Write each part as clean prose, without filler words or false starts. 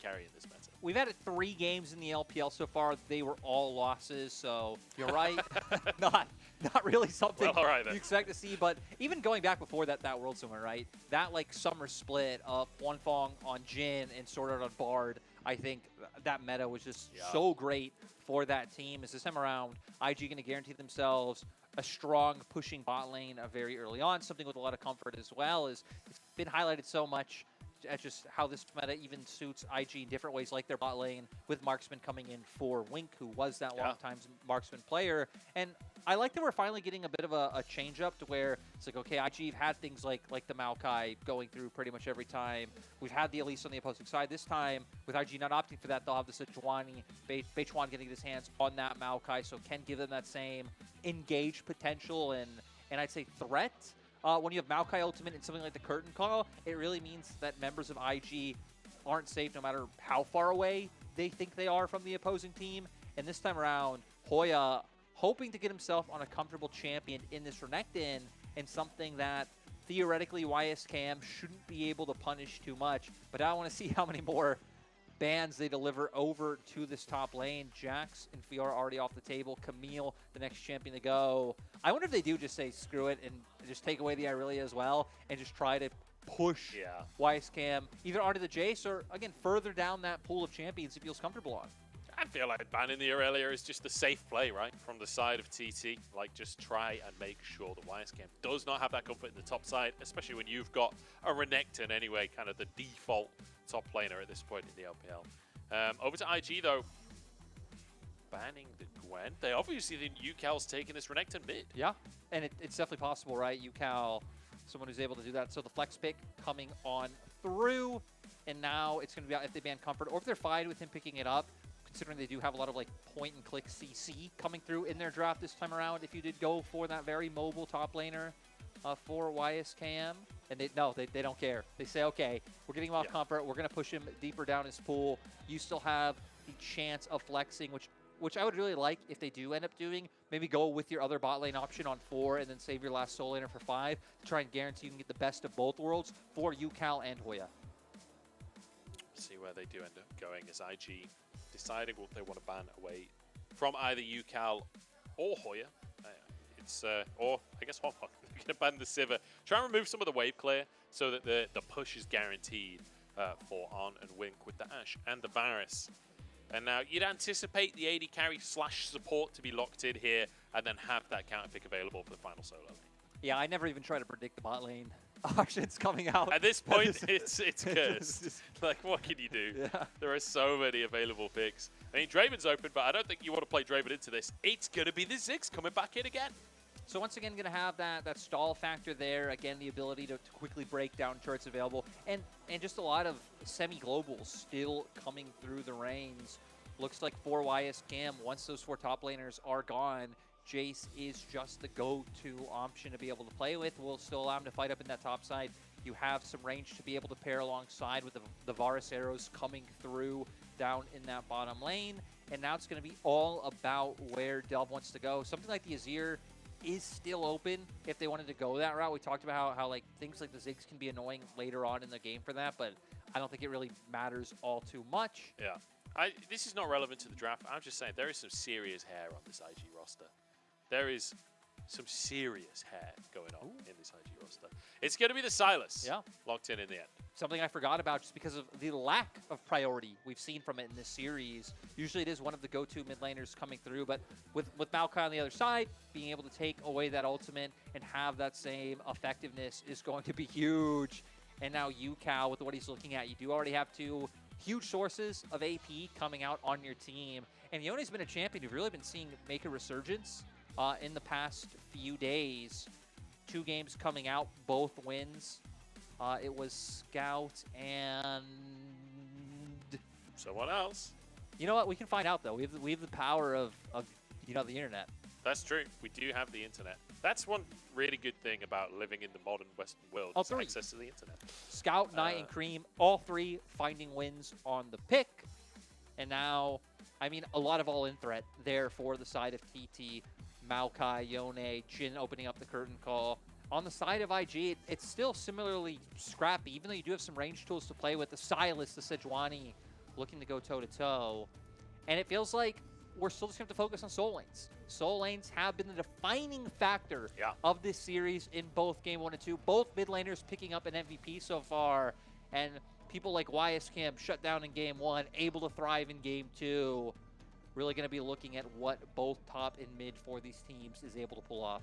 carry in this meta. We've had 3 games in the LPL so far. They were all losses, so you're right. not really something Well, all right, then. you expect to see. But even going back before that World Summer, right? That like summer split of Wanfong on Jin and Sword Art on Bard, I think that meta was just so great for that team. As this time around, IG going to guarantee themselves a strong pushing bot lane very early on, something with a lot of comfort as well. Is it's been highlighted so much at just how this meta even suits IG in different ways, like their bot lane with Marksman coming in for Wink, who was that long-time Marksman player. And I like that we're finally getting a bit of a change-up to where it's like, okay, IG have had things like the Maokai going through pretty much every time. We've had the Elise on the opposing side. This time, with IG not opting for that, they'll have the Sejuani, Beichuan getting his hands on that Maokai, so can give them that same engaged potential and I'd say threat. When you have Maokai ultimate and something like the Curtain Call, it really means that members of IG aren't safe no matter how far away they think they are from the opposing team. And this time around, Hoya hoping to get himself on a comfortable champion in this Renekton and something that theoretically YSKM shouldn't be able to punish too much. But I want to see how many more bans they deliver over to this top lane. Jax and Fiora already off the table. Camille, the next champion to go. I wonder if they do just say screw it and just take away the Irelia as well and just try to push YSKM either onto the Jace or, again, further down that pool of champions he feels comfortable on. I feel like banning the Irelia is just a safe play, right? From the side of TT. Like, just try and make sure that YSKM does not have that comfort in the top side, especially when you've got a Renekton anyway, kind of the default top laner at this point in the LPL. Over to IG, though. Banning the Gwen. They obviously think UCal's taking this Renekton mid. Yeah, and it's definitely possible, right? UCal, someone who's able to do that. So the flex pick coming on through, and now it's going to be out if they ban Comfort, or if they're fine with him picking it up, considering they do have a lot of like point-and-click CC coming through in their draft this time around, if you did go for that very mobile top laner for YSKM. And they don't care. They say, okay, we're getting him off Comfort. We're going to push him deeper down his pool. You still have the chance of flexing, which I would really like if they do end up doing. Maybe go with your other bot lane option on 4 and then save your last soul laner for 5 to try and guarantee you can get the best of both worlds for UCal and Hoya. See where they do end up going as IG deciding what they want to ban away from either UCal or Hoya. Or I guess Hong Kong. They're going to ban the Sivir. Try and remove some of the wave clear so that the push is guaranteed for On and Wink with the Ashe and the Varus. And now you'd anticipate the AD carry / support to be locked in here and then have that counter pick available for the final solo lane. Yeah, I never even try to predict the bot lane options coming out. At this point, it's cursed. Like, what can you do? Yeah. There are so many available picks. I mean, Draven's open, but I don't think you want to play Draven into this. It's going to be the Ziggs coming back in again. So once again, going to have that stall factor there. Again, the ability to quickly break down turrets available. And just a lot of semi-globals still coming through the reins. Looks like for YSKM, once those 4 top laners are gone, Jace is just the go-to option to be able to play with. We'll still allow him to fight up in that top side. You have some range to be able to pair alongside with the Varus arrows coming through down in that bottom lane. And now it's going to be all about where Delve wants to go. Something like the Azir is still open if they wanted to go that route. We talked about how like things like the Ziggs can be annoying later on in the game for that, but I don't think it really matters all too much. Yeah. This is not relevant to the draft. I'm just saying there is some serious hair on this IG roster. There is some serious hair going on in this IG roster. It's going to be the Sylas locked in the end. Something I forgot about just because of the lack of priority we've seen from it in this series. Usually it is one of the go-to mid laners coming through, but with Maokai on the other side, being able to take away that ultimate and have that same effectiveness is going to be huge. And now UCal, with what he's looking at, you do already have 2 huge sources of AP coming out on your team. And Yone's been a champion who've really been seeing make a resurgence in the past few days. 2 games coming out, both wins. It was Scout and someone else. You know what? We can find out though. We have the power of the internet. That's true. We do have the internet. That's one really good thing about living in the modern Western world. All is 3. access to the internet. Scout, Knight, and Cream, all 3 finding wins on the pick. And now, I mean, a lot of all-in threat there for the side of TT. Maokai, Yone, Jin opening up the curtain call. On the side of IG, it's still similarly scrappy, even though you do have some range tools to play with. The Sylas, the Sejuani, looking to go toe-to-toe. And it feels like we're still just going to have to focus on soul lanes. Soul lanes have been the defining factor of this series in both Game 1 and 2. Both mid laners picking up an MVP so far. And people like YSCam shut down in Game 1, able to thrive in Game 2. Really going to be looking at what both top and mid for these teams is able to pull off.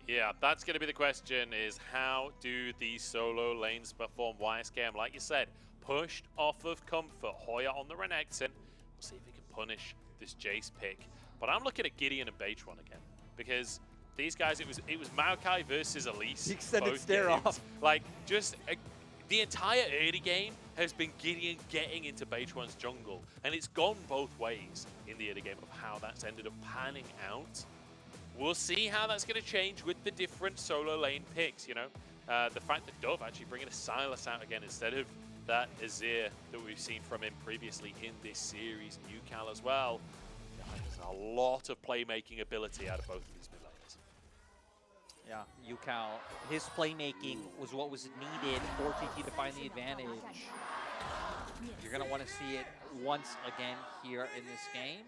Yeah, that's going to be the question, is how do these solo lanes perform? YSCam, like you said, pushed off of comfort. Hoya on the Renekton. We'll see if he can punish this Jace pick. But I'm looking at Gideon and Beitron again, because these guys, it was Maokai versus Elise. The extended stare off. Like, just the entire early game has been Gideon getting into Beitron's jungle, and it's gone both ways in the early game of how that's ended up panning out. We'll see how that's going to change with the different solo lane picks, you know. The fact that Dove actually bringing a Silas out again instead of that Azir that we've seen from him previously in this series, UCal as well. There's a lot of playmaking ability out of both of these mid laners. Yeah, UCal, his playmaking was what was needed for TT to find the advantage. You're going to want to see it once again here in this game.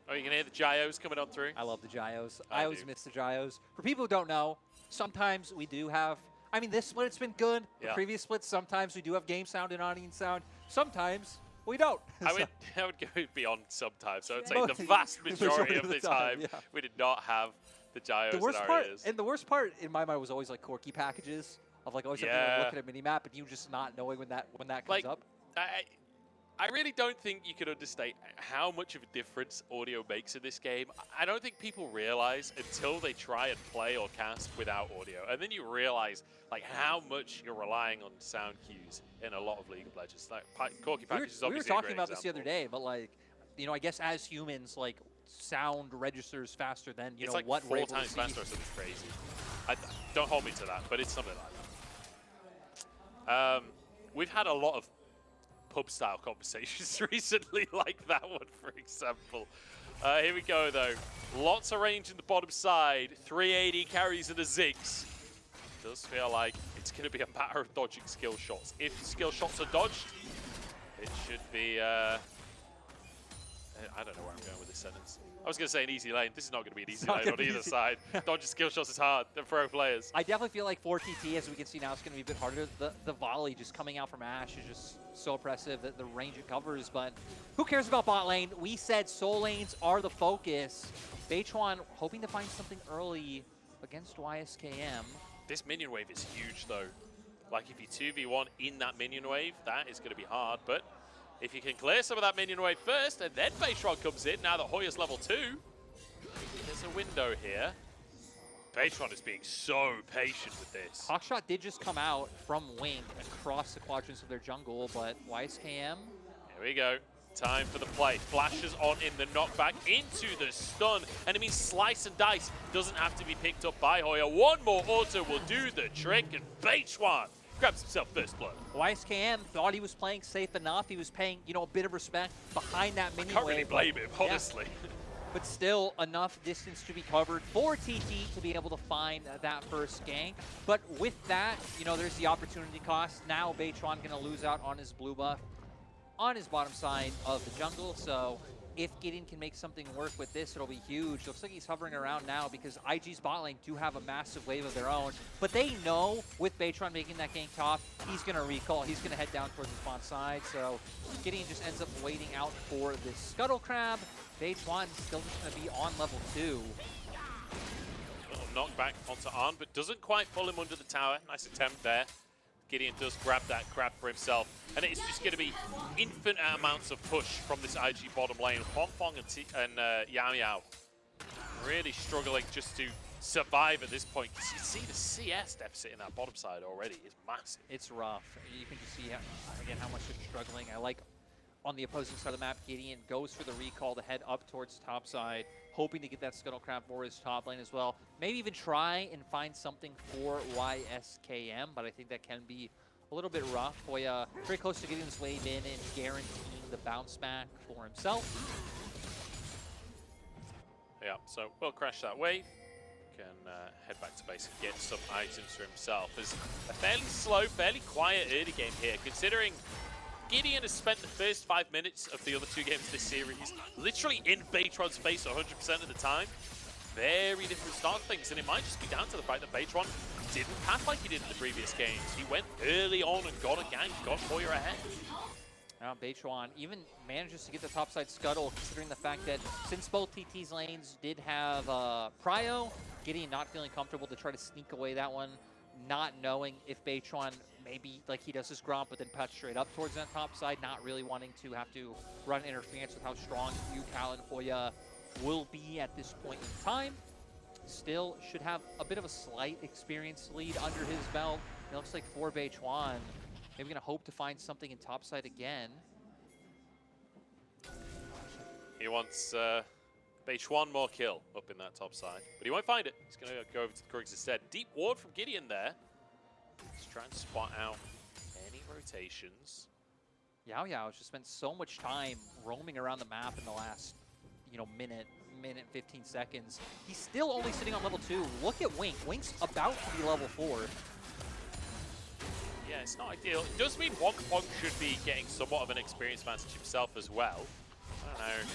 Oh, you can hear the gyos coming on through? I love the gyos. I always miss the gyos. For people who don't know, sometimes we do have, I mean, this split, it's been good. The previous splits, sometimes we do have game sound and audience sound. Sometimes we don't. I would go beyond sometimes. So I would say the vast majority of the time, we did not have the gyos in our ears. And the worst part in my mind was always like quirky packages of like always looking at a minimap and you just not knowing when that comes up. I really don't think you can understate how much of a difference audio makes in this game. I don't think people realize until they try and play or cast without audio. And then you realize like how much you're relying on sound cues in a lot of League of Legends. Like Corky Package is obviously we were talking about this the other day, but like, you know, I guess as humans, like sound registers faster than, you know, like what 4 times faster or something crazy. Don't hold me to that, but it's something like that. We've had a lot of pub-style conversations recently, like that one, for example. Here we go, though. Lots of range in the bottom side. 380 carries and a Ziggs. Does feel like it's going to be a matter of dodging skill shots. If skill shots are dodged, it should be... I don't know where I'm going with this sentence. I was going to say an easy lane. This is not going to be an easy lane on either side. Dodging skill shots is hard. They're pro players. I definitely feel like for TT, as we can see now, it's going to be a bit harder. The volley just coming out from Ashe is just so oppressive, that the range it covers. But who cares about bot lane? We said soul lanes are the focus. Beitron hoping to find something early against YSKM. This minion wave is huge, though. Like, if you 2v1 in that minion wave, that is going to be hard. But if you can clear some of that minion wave first, and then Beitron comes in, now that Hoya's level 2, there's a window here. Beitron is being so patient with this. Hawkshot did just come out from Wing across the quadrants of their jungle, but YSKM... Here we go. Time for the play. Flashes on in the knockback into the stun. And it means Slice and Dice doesn't have to be picked up by Hoya. One more auto will do the trick, and Beitron grabs himself first blood. YSKM thought he was playing safe enough. He was paying, you know, a bit of respect behind that minion Can't wave. really blame him, honestly. Yeah. But still enough distance to be covered for TT to be able to find that first gank. But with that, you know, there's the opportunity cost. Now Beitron going to lose out on his blue buff on his bottom side of the jungle. So if Gideon can make something work with this, it'll be huge. Looks like he's hovering around now because IG's bot lane do have a massive wave of their own. But they know with Beitron making that gank top, he's going to recall. He's going to head down towards the spawn side. So Gideon just ends up waiting out for this Scuttle Crab. Beitron still just going to be on level 2. Little knockback onto Arn, but doesn't quite pull him under the tower. Nice attempt there. Gideon does grab that crab for himself. And it's just going to be infinite amounts of push from this IG bottom lane. Huanfeng and Yao Yao really struggling just to survive at this point. Because you see the CS deficit in that bottom side already is massive. It's rough. You can just see, again, how much they're struggling. I like on the opposing side of the map, Gideon goes for the recall to head up towards the top side, hoping to get that Scuttle Crab for his top lane as well. Maybe even try and find something for YSKM, but I think that can be a little bit rough. Hoya very close to getting this wave in and guaranteeing the bounce back for himself. Yeah, so we'll crash that wave. can head back to base and get some items for himself. As a fairly slow, fairly quiet early game here, considering Gideon has spent the first 5 minutes of the other 2 games this series literally in Baytron's face 100% of the time. Very different start things, and it might just be down to the fact that Baytron didn't path like he did in the previous games. He went early on and got a gank, got Hoyer ahead. Now Baytron even manages to get the topside scuttle, considering the fact that since both TT's lanes did have Prio, Gideon not feeling comfortable to try to sneak away that one, not knowing if Baytron maybe like he does his Gromp, but then puts straight up towards that top side, not really wanting to have to run interference with how strong UCal and Hoya will be at this point in time. Still should have a bit of a slight experience lead under his belt. It looks like for Baytron, maybe gonna hope to find something in topside again. He wants Baytron more kill up in that top side, but he won't find it. He's gonna go over to the Krugs instead. Deep ward from Gideon there. Let's try and spot out any rotations. Yao has just spent so much time roaming around the map in the last, minute 15 seconds. He's still only sitting on level 2. Look at Wink. Wink's about to be level 4. Yeah, it's not ideal. It does mean Wong should be getting somewhat of an experience advantage himself as well. I don't know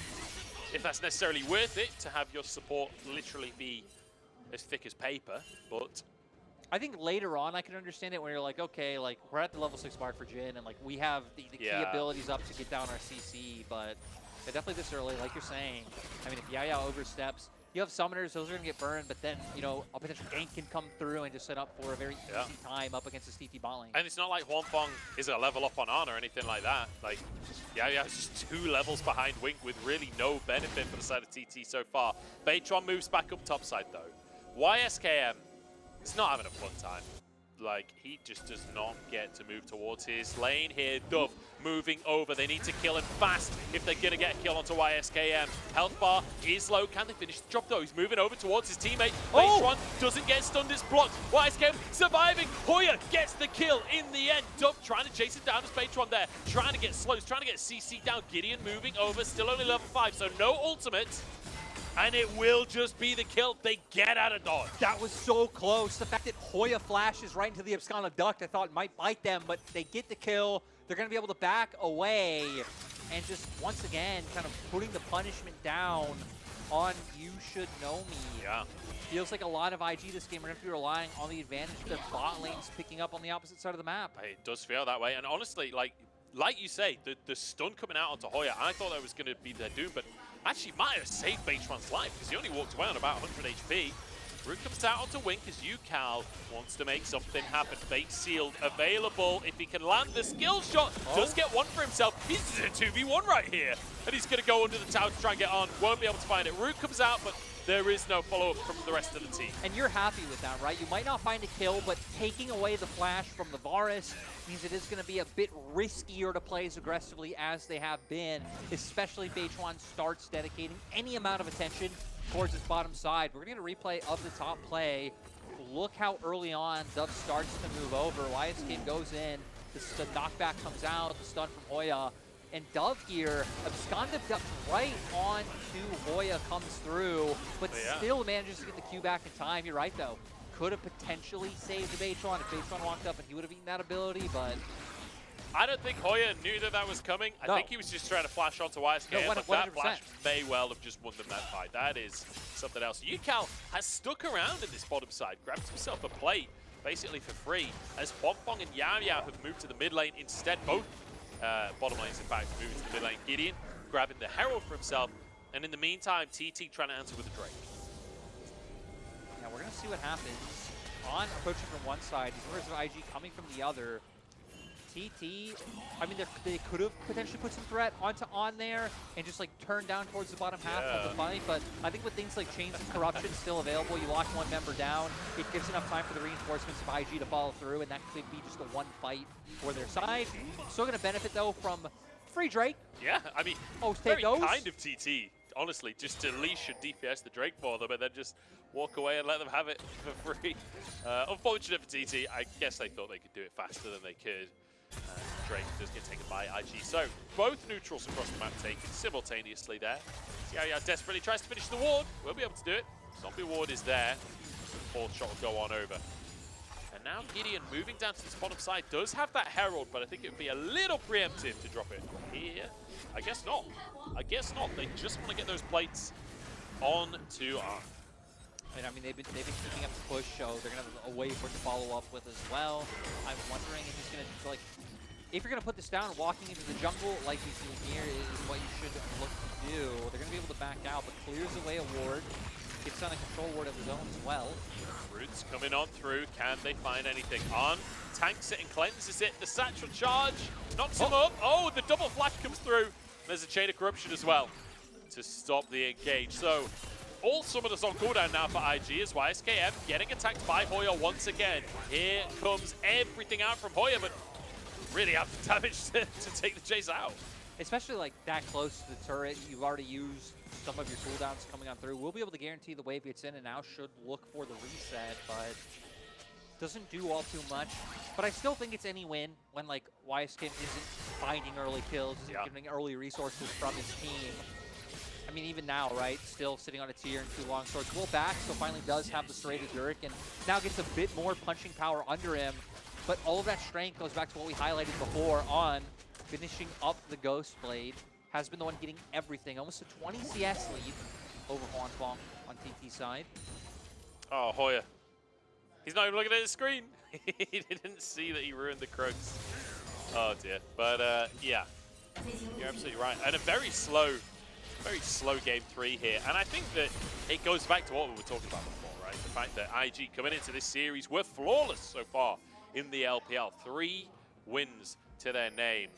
if that's necessarily worth it to have your support literally be as thick as paper, but I think later on I can understand it when you're like, okay, like we're at the level 6 mark for Jin, and like we have the key abilities up to get down our CC, but definitely this early, like you're saying. I mean, if Yaya oversteps, you have summoners, those are going to get burned, but then, a potential gank can come through and just set up for a very easy time up against this TT bot lane. And it's not like Huanfeng is a level up on Ana or anything like that. Like, Yaya's just 2 levels behind Wink with really no benefit for the side of TT so far. Baytron moves back up topside though. YSKM is not having a fun time. Like, he just does not get to move towards his lane here. Dove moving over. They need to kill him fast if they're going to get a kill onto YSKM. Health bar is low. Can they finish the job, though? He's moving over towards his teammate. Baytron doesn't get stunned. It's blocked. YSKM surviving. Hoya gets the kill in the end. Dove trying to chase it down as Baytron there. Trying to get slows. Trying to get CC down. Gideon moving over. Still only level 5, so no ultimate. And it will just be the kill. They get out of dodge. That was so close. The fact that Hoya flashes right into the Abscond Duct, I thought might bite them, but they get the kill. They're going to be able to back away and just, once again, kind of putting the punishment down on You Should Know Me. Yeah. Feels like a lot of IG this game are going to be relying on the advantage their bot lane's picking up on the opposite side of the map. It does feel that way. And honestly, like you say, the stun coming out onto Hoya, I thought that was going to be their doom, but actually might have saved Baytron's life because he only walked away on about 100 HP. Root comes out onto Wink as UCal wants to make something happen. Fate sealed available. If he can land the skill shot, does get one for himself. He's in a 2v1 right here. And he's going to go under the tower to try and get on. Won't be able to find it. Root comes out, but there is no follow-up from the rest of the team. And you're happy with that, right? You might not find a kill, but taking away the flash from the Varus means it is going to be a bit riskier to play as aggressively as they have been, especially if Baytron starts dedicating any amount of attention towards his bottom side. We're going to get a replay of the top play. Look how early on Dove starts to move over. YSK goes in, the knockback comes out, the stun from Hoya. And Dove here, absconded right on to Hoya comes through, but still manages to get the Q back in time. You're right, though. Could have potentially saved Baytron if Baytron walked up and he would have eaten that ability, but I don't think Hoya knew that was coming. I think he was just trying to flash onto YSK, but that flash may well have just won them that fight. That is something else. UCal has stuck around in this bottom side, grabbed himself a plate basically for free, as Huanfeng and Yao have moved to the mid lane instead. Both bottom lanes, in fact, moving to the mid lane. Gideon grabbing the Herald for himself, and in the meantime, TT trying to answer with a Drake. Yeah, we're going to see what happens. On approaching from one side, these members of IG coming from the other. TT, I mean, they could have potentially put some threat onto On there and just like turn down towards the bottom half of the fight, but I think with things like Chains of Corruption still available, you lock one member down, it gives enough time for the reinforcements of IG to follow through, and that could be just a one fight for their side. Still going to benefit though from free Drake. Yeah, I mean, very kind of TT, honestly, just to leash and DPS the Drake for them and then just walk away and let them have it for free. Unfortunate for TT, I guess they thought they could do it faster than they could. Drake does get taken by IG. So both neutrals across the map taken simultaneously there. Yao desperately tries to finish the ward. Will be able to do it. Zombie ward is there. Fourth shot will go on over. And now Gideon moving down to this bottom side does have that Herald, but I think it would be a little preemptive to drop it here. I guess not. I guess not. They just want to get those plates on to Arm. And I mean, they've been keeping up the push, so they're gonna have a way for it to follow up with as well. I'm wondering if he's gonna like, if you're gonna put this down, walking into the jungle like we see here is what you should look to do. They're gonna be able to back out, but clears away a ward, gets on a control ward of his own as well. Roots coming on through. Can they find anything? On tanks it and cleanses it. The satchel charge knocks him up. Oh, the double flash comes through. There's a chain of corruption as well to stop the engage. So all summoners on cooldown now for IG as YSKM getting attacked by Hoya once again. Here comes everything out from Hoya, but really have the damage to take the chase out. Especially like that close to the turret, you've already used some of your cooldowns coming on through. We'll be able to guarantee the wave gets in and now should look for the reset, but doesn't do all too much. But I still think it's any win when like YSKM isn't finding early kills, isn't getting early resources from his team. I mean, even now, right, still sitting on a tier and 2 long swords. Will back, so finally does have the serrated Dirk and now gets a bit more punching power under him. But all of that strength goes back to what we highlighted before on finishing up the Ghost Blade. Has been the one getting everything. Almost a 20 CS lead over Huanfeng on TT side. Oh, Hoya. He's not even looking at his screen. He didn't see that he ruined the Krugs. Oh, dear. But, yeah. You're absolutely right. And a very slow Game 3 here. And I think that it goes back to what we were talking about before, right? The fact that IG coming into this series were flawless so far in the LPL. 3 wins to their name,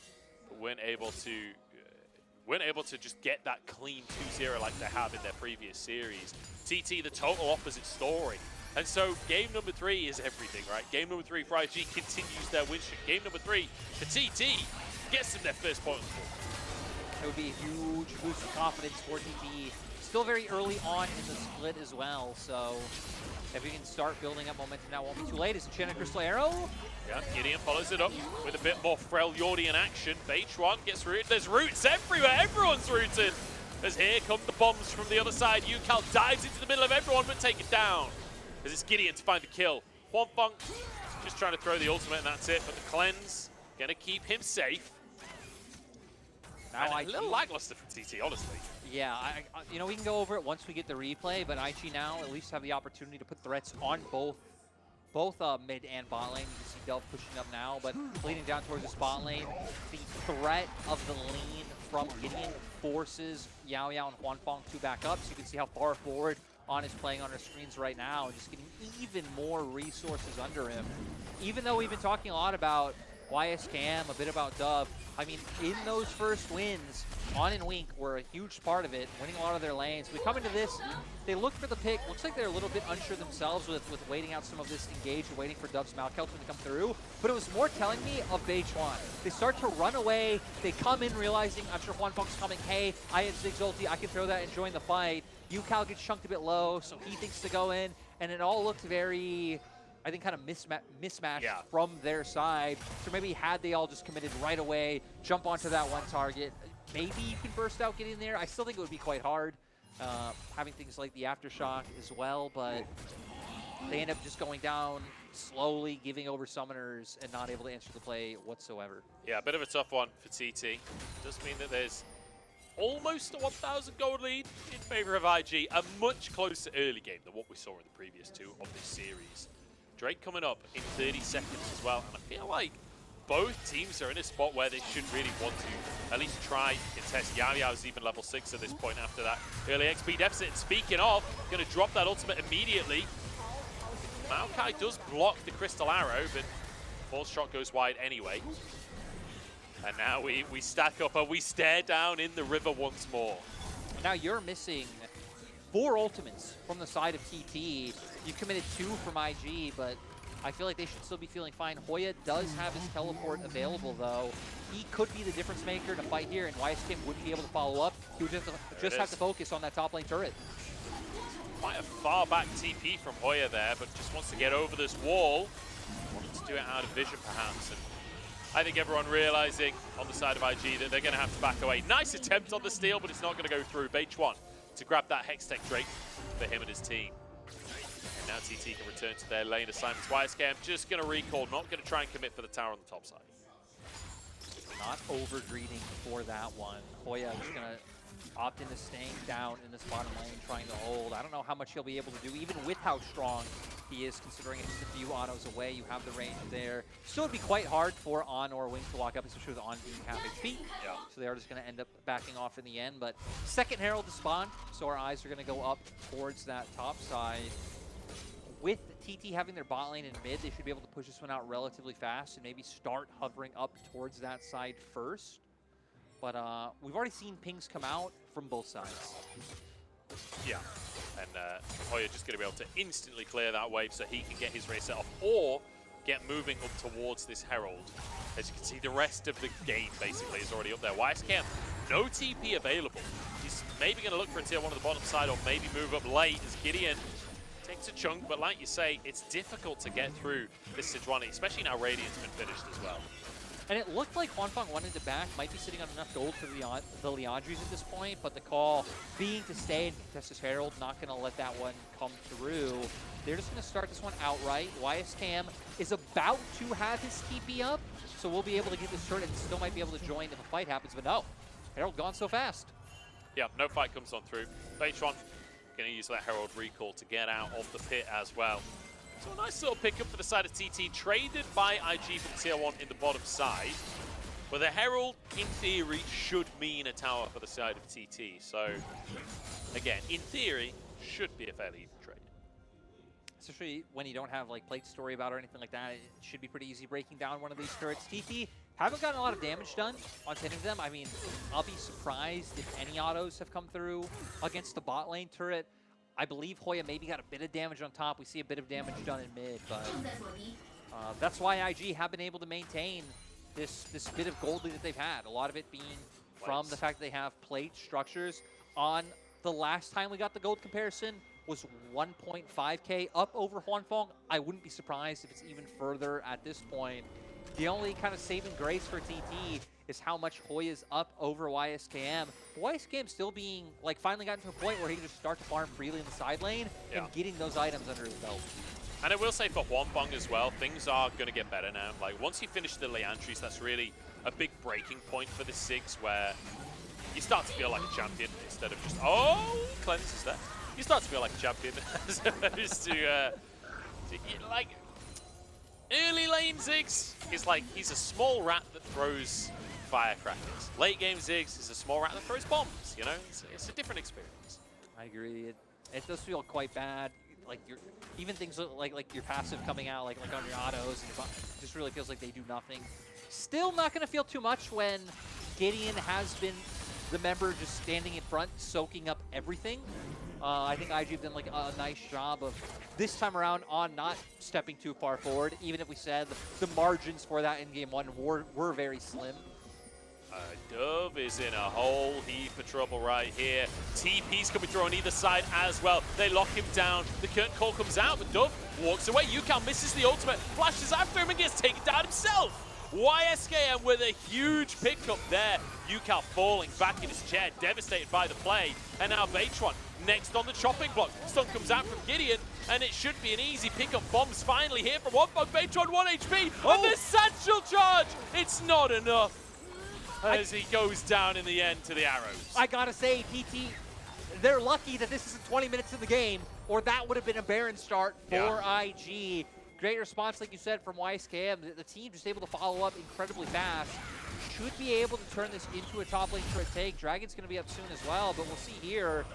but weren't able to just get that clean 2-0 like they have in their previous series. TT, the total opposite story. And so game number 3 is everything, right? Game number 3 for IG continues their win streak. Game number 3 for TT gets them their first point. It would be a huge boost of confidence for TT. Still very early on in the split as well, so if we can start building up momentum now, won't be too late. It's Enchanted Crystal Arrow. Yeah, Gideon follows it up with a bit more Freljordian action. H1 gets rooted. There's roots everywhere. Everyone's rooted. As here come the bombs from the other side. Ucal dives into the middle of everyone, but take it down. As it's Gideon to find the kill. Huanfeng just trying to throw the ultimate, and that's it. But the cleanse gonna keep him safe. Now a little lackluster for TT, honestly. Yeah, you know, we can go over it once we get the replay, but IG now at least have the opportunity to put threats on both mid and bot lane. You can see Delve pushing up now, but leading down towards the spot lane. The threat of the lean from Gideon forces Yao Yao and Huanfeng to back up, so you can see how far forward On is playing on our screens right now and just getting even more resources under him. Even though we've been talking a lot about YSKM, a bit about Dove, I mean, in those first wins, On and Wink were a huge part of it, winning a lot of their lanes. We come into this, they look for the pick. Looks like they're a little bit unsure themselves with waiting out some of this engage and waiting for Dove's Malkelton to come through. But it was more telling me of H1. They start to run away. They come in realizing, I'm sure Huanfeng's coming, hey, I have Zig's ulti, I can throw that and join the fight. Ucal gets chunked a bit low, so he thinks to go in, and it all looked very, I think, kind of mismatched from their side. So maybe had they all just committed right away, jump onto that one target, maybe you can burst out, get in there. I still think it would be quite hard, having things like the Aftershock as well, but they end up just going down slowly, giving over summoners, and not able to answer the play whatsoever. Yeah, a bit of a tough one for TT. Does mean that there's almost a 1,000 gold lead in favor of IG. A much closer early game than what we saw in the previous two of this series. Drake coming up in 30 seconds as well, and I feel like both teams are in a spot where they should really want to at least try and contest. Yao Yao's even level 6 at this point after that early XP deficit. And speaking of, going to drop that ultimate immediately. Maokai does block the Crystal Arrow, but fourth shot goes wide anyway. And now we stack up and we stare down in the river once more. Now you're missing 4 ultimates from the side of TT. You committed 2 from IG, but I feel like they should still be feeling fine. Hoya does have his teleport available, though. He could be the difference maker in a fight here, and YSKM wouldn't be able to follow up. He would just have to focus on that top lane turret. Quite a far back TP from Hoya there, but just wants to get over this wall. Wants to do it out of vision, perhaps. And I think everyone realizing on the side of IG that they're going to have to back away. Nice attempt on the steal, but it's not going to go through. H1 to grab that Hextech Drake for him and his team. Now TT can return to their lane assignments. YSKM just going to recall, not going to try and commit for the tower on the top side. Not over-greeting for that one. Hoya is going to opt into staying down in this bottom lane, trying to hold. I don't know how much he'll be able to do, even with how strong he is, considering it's just a few autos away. You have the range there. Still, it'd be quite hard for On or Wing to walk up, especially with On being half HP. Yeah. So they are just going to end up backing off in the end. But second Herald to spawn, so our eyes are going to go up towards that top side. With TT having their bot lane in mid, they should be able to push this one out relatively fast and maybe start hovering up towards that side first. But we've already seen pings come out from both sides. Yeah, and Hoya just going to be able to instantly clear that wave so he can get his race set off or get moving up towards this Herald. As you can see, the rest of the game basically is already up there. YSKM, no TP available. He's maybe going to look for a tier 1 on the bottom side or maybe move up late as Gideon takes a chunk, but like you say, it's difficult to get through this Sejuani, especially now Radiant's been finished as well. And it looked like Hwanfeng wanted to back, might be sitting on enough gold for the Liandry's at this point, but the call being to stay and contest this Herald, not going to let that one come through. They're just going to start this one outright. YSKM is about to have his TP up, so we'll be able to get this turret and still might be able to join if a fight happens, but no. Herald gone so fast. Yeah, no fight comes on through. Baytron going to use that Herald recall to get out of the pit as well. So a nice little pickup for the side of TT, traded by IG for tier 1 in the bottom side. But the Herald, in theory, should mean a tower for the side of TT. So, again, in theory, should be a fairly even trade. Especially when you don't have like plate story about or anything like that, it should be pretty easy breaking down one of these turrets. TT haven't gotten a lot of damage done on hitting them. I mean, I'll be surprised if any autos have come through against the bot lane turret. I believe Hoya maybe got a bit of damage on top. We see a bit of damage done in mid, but that's why IG have been able to maintain this bit of gold lead that they've had. A lot of it being from the fact that they have plate structures. On the last time we got the gold comparison was 1.5k up over Hwanfeng. I wouldn't be surprised if it's even further at this point. The only kind of saving grace for TT is how much Hoya's up over YSKM. YSKM still being, like, finally gotten to a point where he can just start to farm freely in the side lane and getting those items under his belt. And I will say for Hwanfeng as well, things are going to get better now. Like, once you finish the Liandry's, that's really a big breaking point for the Sigs where you start to feel like a champion instead of just, oh, cleanses there. You start to feel like a champion as opposed to like, early lane Ziggs is like, he's a small rat that throws firecrackers. Late game Ziggs is a small rat that throws bombs, you know? It's a different experience. I agree. It does feel quite bad. Like, even things like your passive coming out, like on your autos, and it just really feels like they do nothing. Still not going to feel too much when Gideon has been the member just standing in front, soaking up everything. I think IG have done like a nice job of this time around on not stepping too far forward, even if we said the margins for that in game 1 were very slim. Dove is in a whole heap of trouble right here. TP's coming through on either side as well. They lock him down. The curtain call comes out, but Dove walks away. Yukal misses the ultimate, flashes after him and gets taken down himself. YSKM with a huge pickup there. Yukal falling back in his chair, devastated by the play. And now Baytron next on the chopping block. Stun comes out from Gideon, and it should be an easy pickup. Bombs finally here from Hwanfeng. Baytron 1 HP, and the satchel charge! It's not enough as he goes down in the end to the arrows. I gotta say, PT, they're lucky that this isn't 20 minutes in the game, or that would have been a barren start for IG. Great response, like you said, from YSKM. The team just able to follow up incredibly fast. Should be able to turn this into a top lane turret take. Dragon's going to be up soon as well, but we'll see here.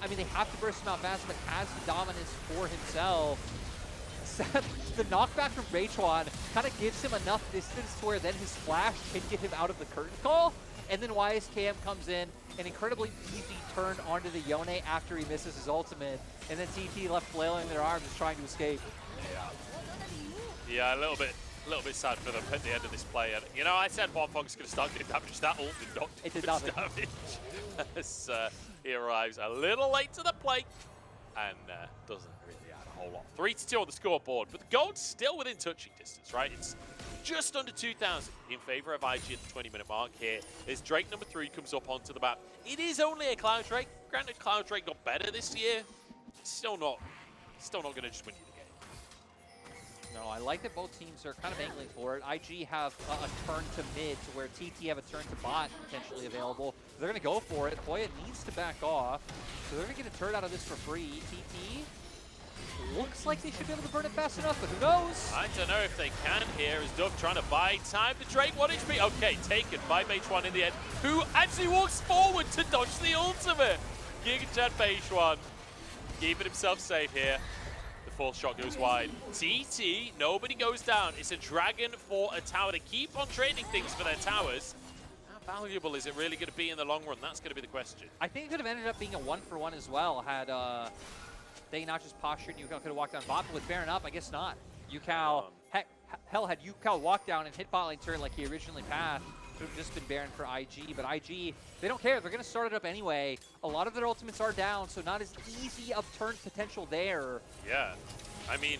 I mean, they have to burst him out fast, but has the dominance for himself. The knockback from Baytron kind of gives him enough distance to where then his flash can get him out of the curtain call. And then YSKM comes in, an incredibly easy turn onto the Yone after he misses his ultimate. And then TT left flailing their arms, just trying to escape. Yeah, a little bit sad for them at the end of this play. And, you know, I said Hwanfeng's going to start getting damage. That ult did not do much damage. As he arrives a little late to the plate and doesn't really add a whole lot. 3-2 on the scoreboard, but the gold's still within touching distance, right? It's just under 2,000 in favor of IG at the 20-minute mark here as Drake number 3 comes up onto the map. It is only a Cloud Drake. Granted, Cloud Drake got better this year. It's still not still not going to just win you the game. No, I like that both teams are kind of angling for it. IG have a turn to mid to where TT have a turn to bot potentially available. They're going to go for it. Hoya needs to back off. So they're going to get a turret out of this for free. TT looks like they should be able to burn it fast enough, but who knows? I don't know if they can here as Dove trying to buy time. The Drake 1 HP. Okay, taken by H1 in the end, who actually walks forward to dodge the ultimate. Giga Jet H1 keeping himself safe here. Full shot goes wide. TT, nobody goes down. It's a dragon for a tower. They keep on trading things for their towers. How valuable is it really going to be in the long run? That's going to be the question. I think it could have ended up being a 1-for-1 as well had they not just postured. UCal could have walked down bot, but with Baron up, I guess not. UCal, hell, had UCal walked down and hit bot lane turn like he originally pathed, it would have just been Baron for IG, but IG, they don't care. They're going to start it up anyway. A lot of their ultimates are down, so not as easy of turn potential there. Yeah, I mean,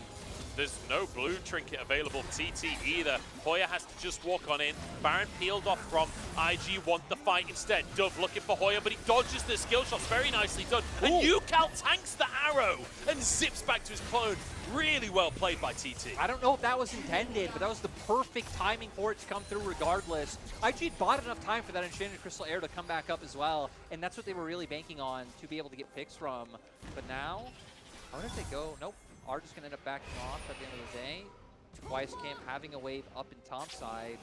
there's no blue trinket available for TT either. Hoya has to just walk on in. Baron peeled off from IG, want the fight instead. Dove looking for Hoya, but he dodges the skill shots. Very nicely done. Ooh. And UCal tanks the arrow and zips back to his clone. Really well played by TT. I don't know if that was intended, but that was the perfect timing for it to come through regardless. IG bought enough time for that Enchanted Crystal Air to come back up as well, and that's what they were really banking on to be able to get picks from. But now, how did they go? Nope. Are just going to end up backing off at the end of the day. Twice having a wave up in top side.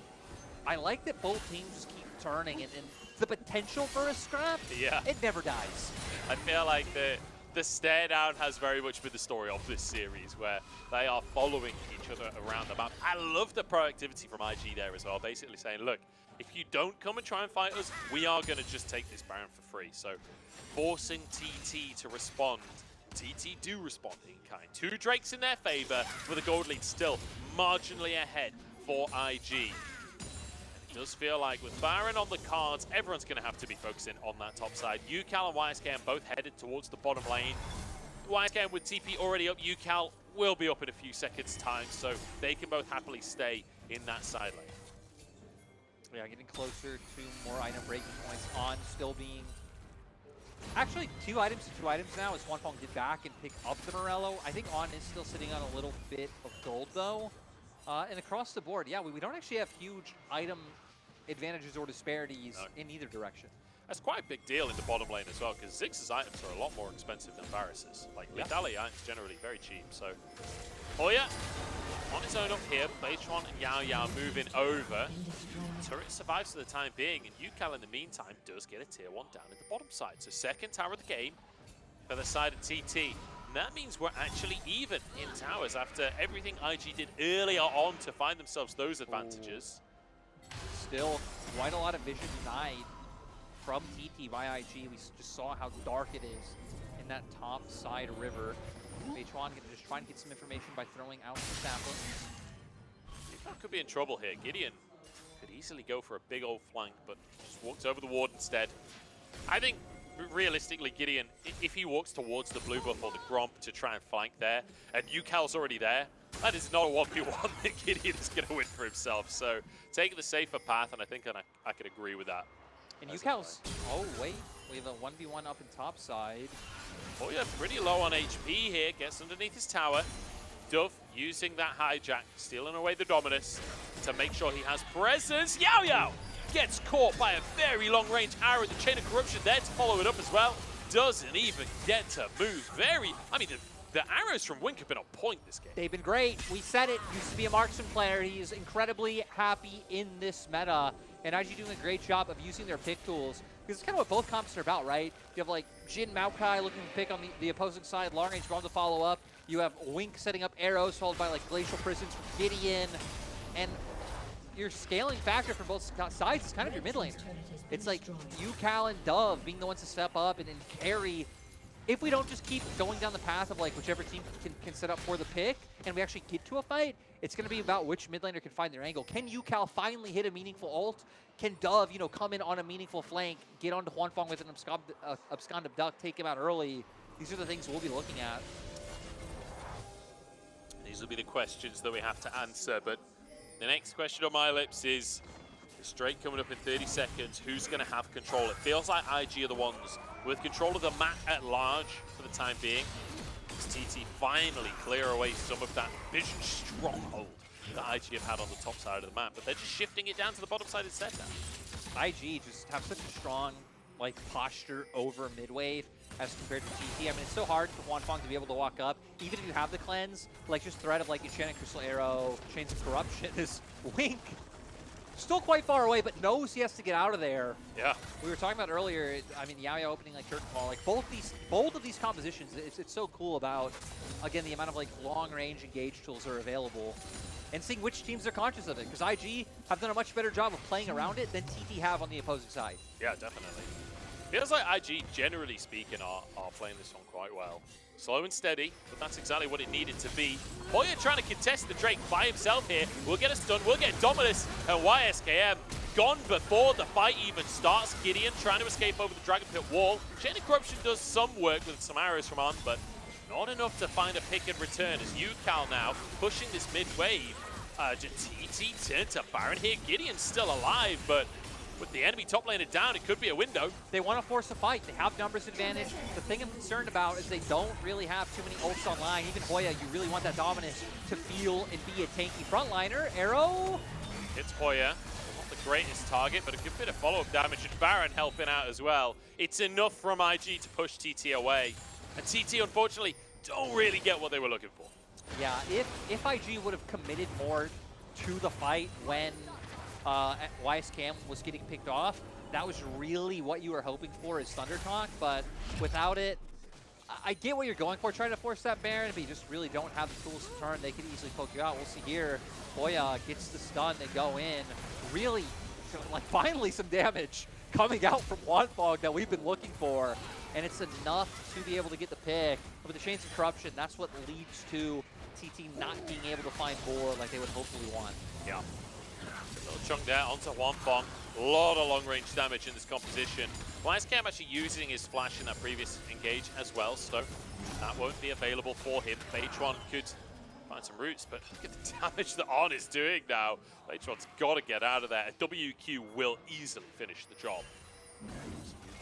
I like that both teams just keep turning, and the potential for a scrap, it never dies. I feel like the stare down has very much been the story of this series, where they are following each other around the map. I love the proactivity from IG there as well, basically saying, look, if you don't come and try and fight us, we are going to just take this Baron for free. So forcing TT to respond. TT do respond in kind. 2 Drakes in their favor, with a gold lead still marginally ahead for IG. It does feel like with Baron on the cards, everyone's going to have to be focusing on that top side. UCal and YSKM both headed towards the bottom lane. YSKM with TP already up, UCal will be up in a few seconds' time, so they can both happily stay in that side lane. Yeah, getting closer to more item breaking points. On still being... Actually, 2 items to 2 items now as Swanfong did back and pick up the Morello. I think On is still sitting on a little bit of gold, though. And across the board, yeah, we don't actually have huge item advantages or disparities in either direction. That's quite a big deal in the bottom lane as well, because Ziggs's items are a lot more expensive than Varus's. Like, Lidali items generally very cheap, so... Hoya on his own up here, Beitron and Yao Yao moving over. Turret survives for the time being, and UCal in the meantime does get a tier 1 down at the bottom side. So second tower of the game for the side of TT. And that means we're actually even in towers after everything IG did earlier on to find themselves those advantages. Still quite a lot of vision denied from TT by IG. We just saw how dark it is in that top side river. H1 just trying to get some information by throwing out the sapling. Could be in trouble here. Gideon could easily go for a big old flank, but just walks over the ward instead. I think, realistically, Gideon, if he walks towards the blue buff or the Gromp to try and flank there, and UCal's already there, that is not a 1v1 that Gideon is going to win for himself. So, taking the safer path, and I think I could agree with that. And UCal's... Oh, wait. We have a 1v1 up in top side. Oh yeah, pretty low on HP here. Gets underneath his tower. Dove using that hijack, stealing away the Dominus to make sure he has presence. Yao Yao gets caught by a very long-range arrow. The Chain of Corruption there to follow it up as well. Doesn't even get to move. I mean, the arrows from Wink have been on point this game. They've been great. We said it. Used to be a marksman player. He's incredibly happy in this meta. And IG doing a great job of using their pick tools. Because it's kind of what both comps are about, right? You have like Jin Maokai looking to pick on the opposing side, long range Braum to follow up. You have Wink setting up arrows, followed by like Glacial Prisons from Gideon. And your scaling factor for both sides is kind of your mid laner. It's like UCal and Dove being the ones to step up and carry. If we don't just keep going down the path of like whichever team can set up for the pick, and we actually get to a fight, it's going to be about which mid laner can find their angle. Can UCal finally hit a meaningful ult? Can Dove, come in on a meaningful flank, get onto Huanfeng with an abscond abduct, take him out early? These are the things we'll be looking at. These will be the questions that we have to answer, but the next question on my lips is, straight coming up in 30 seconds, who's going to have control? It feels like IG are the ones with control of the map at large for the time being. helps TT finally clear away some of that vision stronghold that IG have had on the top side of the map, but they're just shifting it down to the bottom side instead now. IG just have such a strong like posture over mid wave as compared to TT. I mean, it's so hard for Wanfeng to be able to walk up, even if you have the cleanse. Like just threat of like Enchanted Crystal Arrow, Chains of Corruption is Wink. Still quite far away, but knows he has to get out of there. Yeah. We were talking about earlier, I mean, Yao Yao opening like Curtain Call, like both of these compositions, it's so cool about, again, the amount of like long-range engage tools are available and seeing which teams are conscious of it, because IG have done a much better job of playing around it than TT have on the opposing side. Yeah, definitely. Feels like IG, generally speaking, are playing this one quite well. Slow and steady, but that's exactly what it needed to be. Hoya trying to contest the Drake by himself here. We'll get a stun, we'll get Dominus, and YSKM gone before the fight even starts. Gideon trying to escape over the Dragon Pit wall. Chain of Corruption does some work with some arrows from on, but not enough to find a pick and return as UCal now pushing this mid wave. TT turn to Baron here. Gideon's still alive, but with the enemy top laner down, it could be a window. They want to force a fight. They have numbers advantage. The thing I'm concerned about is they don't really have too many ults online. Even Hoya, you really want that Dominus to feel and be a tanky frontliner. Arrow. It's Hoya. Not the greatest target, but a good bit of follow-up damage, and Baron helping out as well. It's enough from IG to push TT away. And TT, unfortunately, don't really get what they were looking for. Yeah, if IG would have committed more to the fight when YSKM was getting picked off, that was really what you were hoping for is Thunder Talk, but without it, I get what you're going for, trying to force that Baron, but you just really don't have the tools to turn. They could easily poke you out. We'll see here. Hoya gets the stun, they go in. Really, like finally some damage coming out from Wanfeng that we've been looking for, and it's enough to be able to get the pick. But with the Chains of Corruption, that's what leads to TT not being able to find more like they would hopefully want. Yeah. Little chunk there onto Wanfeng. A lot of long-range damage in this composition. YSKM actually using his flash in that previous engage as well, so that won't be available for him. Beitron could find some roots, but look at the damage that On is doing now. Beitron's got to get out of there, and WQ will easily finish the job.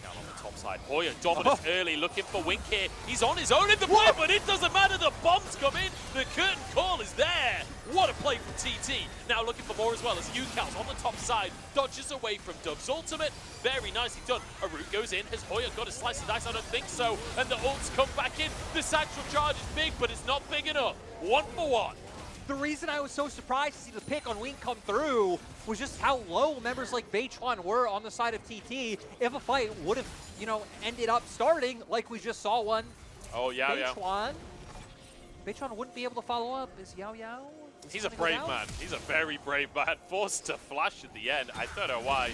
Down on the top side. Hoya Dominus early, looking for Wink here. He's on his own in the play, but it doesn't matter. The bombs come in. The curtain call is there. What a play from TT. Now looking for more as well as UCal's on the top side. Dodges away from Dub's ultimate. Very nicely done. A root goes in. Has Hoya got a slice of dice? I don't think so. And the ults come back in. The satchel charge is big, but it's not big enough. 1 for 1. The reason I was so surprised to see the pick on Wink come through was just how low members like Beitron were on the side of TT. If a fight would have, you know, ended up starting like we just saw one. Oh, yeah, Beitron. Beitron wouldn't be able to follow up. Is Yao Yao? He's a brave man. He's a very brave man. Forced to flash at the end. I don't know why.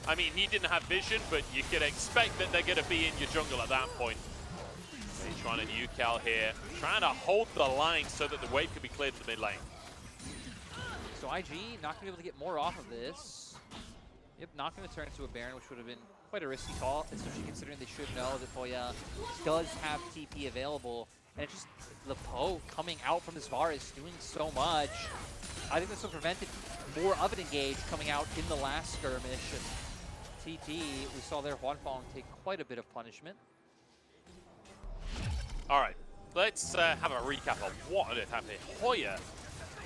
I mean, he didn't have vision, but you can expect that they're going to be in your jungle at that point. Beitron and UCal here, trying to hold the line so that the wave can be cleared to the mid lane. So IG not going to be able to get more off of this. Yep, not going to turn into a Baron, which would have been quite a risky call, especially considering they should know that Hoya does have TP available. And it's just the poke coming out from this bar is doing so much. I think this will prevent more of an engage coming out in the last skirmish. And TT, we saw there Wanfeng take quite a bit of punishment. All right, let's have a recap of what on earth happened here. Hoya,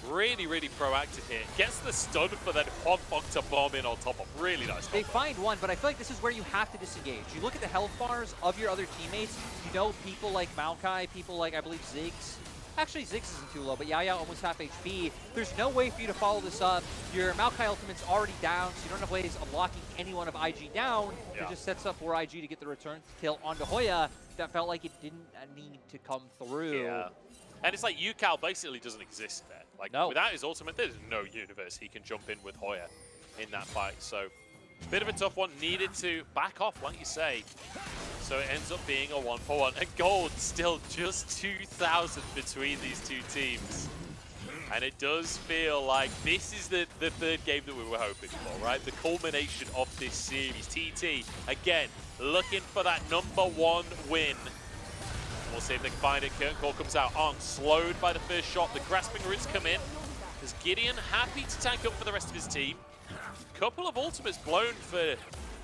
really, really proactive here. Gets the stun for then Wanfeng to bomb in on top of. Really nice. They find one, but I feel like this is where you have to disengage. You look at the health bars of your other teammates. You know people like Maokai, people like, I believe, Ziggs. Actually, Ziggs isn't too low, but Yaya almost half HP. There's no way for you to follow this up. Your Maokai ultimate's already down, so you don't have ways of locking anyone of IG down. Yeah. It just sets up for IG to get the return kill onto Hoya. That felt like it didn't need to come through. Yeah. And it's like UCal basically doesn't exist there. Like, without his ultimate, there's no universe he can jump in with Hoya in that fight. So, bit of a tough one. Needed to back off, like you say. So it ends up being a 1-for-1. And gold still just 2,000 between these two teams. And it does feel like this is the third game that we were hoping for, right? The culmination of this series. TT, again, looking for that #1 win. We'll see if they can find it. Curtain Call comes out on, slowed by the first shot. The grasping roots come in. Is Gideon happy to tank up for the rest of his team? Couple of ultimates blown for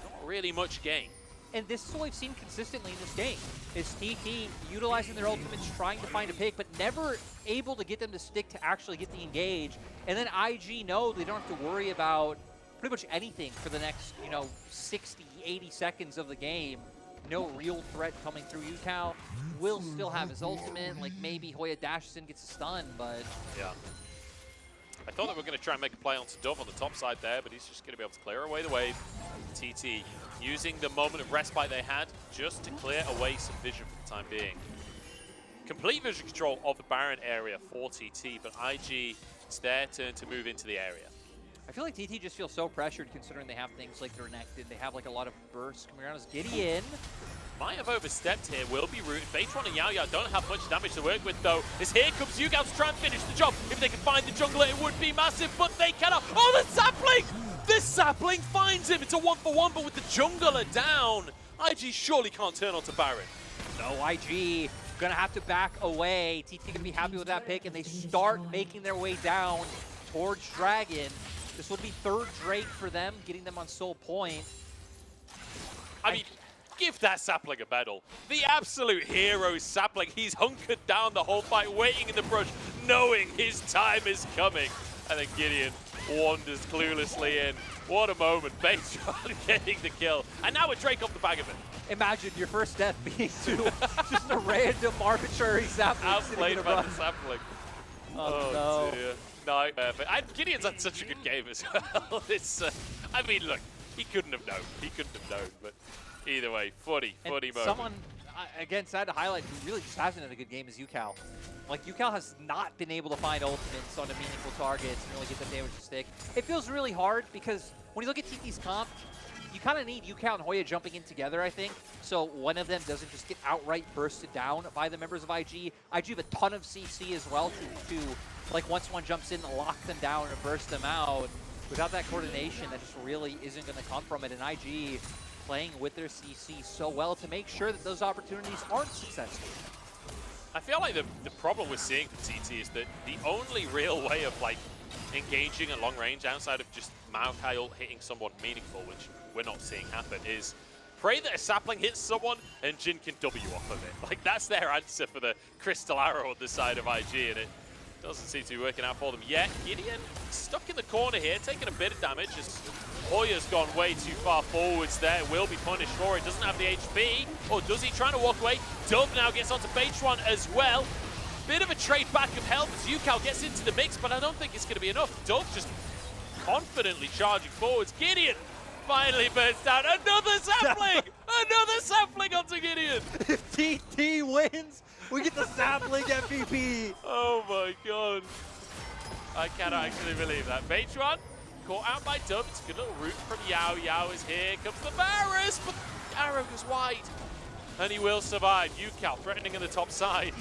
not really much gain. And this is what we've seen consistently in this game, is TT utilizing their ultimates, trying to find a pick, but never able to get them to stick to actually get the engage. And then IG know they don't have to worry about pretty much anything for the next, 60, 80 seconds of the game. No real threat coming through. UCal will still have his ultimate, like maybe Hoya dashes in, gets a stun, but... Yeah. I thought that we were going to try and make a play onto Dove on the top side there, but he's just going to be able to clear away the wave. TT using the moment of respite they had just to clear away some vision for the time being. Complete vision control of the Baron area for TT, but IG, it's their turn to move into the area. I feel like TT just feels so pressured considering they have things like their Renekton. They have like a lot of bursts coming around as Gideon. Might have overstepped here, will be rooted. Baytron and Yao Yao don't have much damage to work with though, as here comes Yugal to try and finish the job. If they can find the jungler, it would be massive, but they cannot. Oh, the sapling! This sapling finds him. It's a 1-for-1, but with the jungler down, IG surely can't turn onto Baron. No, IG gonna have to back away. TT gonna be happy with that pick, and they start making their way down towards Dragon. This would be third Drake for them, getting them on soul point. I mean, give that sapling a medal. The absolute hero sapling. He's hunkered down the whole fight, waiting in the brush, knowing his time is coming. And then Gideon wanders cluelessly in. What a moment. Baytron getting the kill. And now a Drake off the back of it. Imagine your first death being to just a random arbitrary sapling. Outplayed by the sapling. Oh no. Dear. No, but Gideon's had such a good game as well. It's, I mean, look, he couldn't have known. He couldn't have known, but either way, funny moment. Someone, again, sad to highlight, who really just hasn't had a good game is UCal. Like, UCal has not been able to find ultimates on a meaningful targets and really get the damage to stick. It feels really hard because when you look at TT's comp, you kind of need UCal and Hoya jumping in together, I think, so one of them doesn't just get outright bursted down by the members of IG. IG have a ton of CC as well to like, once one jumps in, lock them down and burst them out. Without that coordination, that just really isn't going to come from it. And IG playing with their CC so well to make sure that those opportunities aren't successful. I feel like the problem we're seeing for TT is that the only real way of, like, engaging at long range outside of just Maokai ult hitting someone meaningful, which we're not seeing happen, is pray that a sapling hits someone and Jin can W off of it. Like, that's their answer for the Crystal Arrow on the side of IG, and it doesn't seem to be working out for them yet. Gideon stuck in the corner here, taking a bit of damage as Hoya's gone way too far forwards there. Will be punished for it. Doesn't have the HP. Or does he? Trying to walk away. Dove now gets onto Baytron as well. Bit of a trade back of health as UCal gets into the mix, but I don't think it's going to be enough. Dove just confidently charging forwards. Gideon finally bursts down. Another sapling! Another sapling onto Gideon! If TT wins, we get the sapling MVP. Oh my god. I cannot actually believe that. Baytron caught out by Dove. It's a good little route from Yao. Yao is here. Comes the Varus, but the arrow goes wide. And he will survive. UCal threatening on the top side.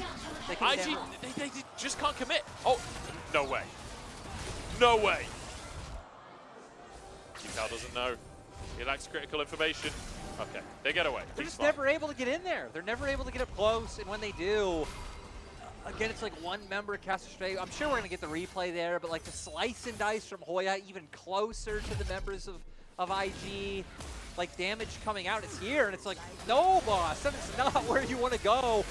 IG, they just can't commit. Oh, no way. No way. UCal doesn't know. He lacks critical information. Okay, they get away. They're just never able to get in there. They're never able to get up close, and when they do, again, it's like one member casts a stray. I'm sure we're going to get the replay there, but like the slice and dice from Hoya, even closer to the members of IG. Like, damage coming out, it's here, and it's like, no, boss, that's not where you want to go.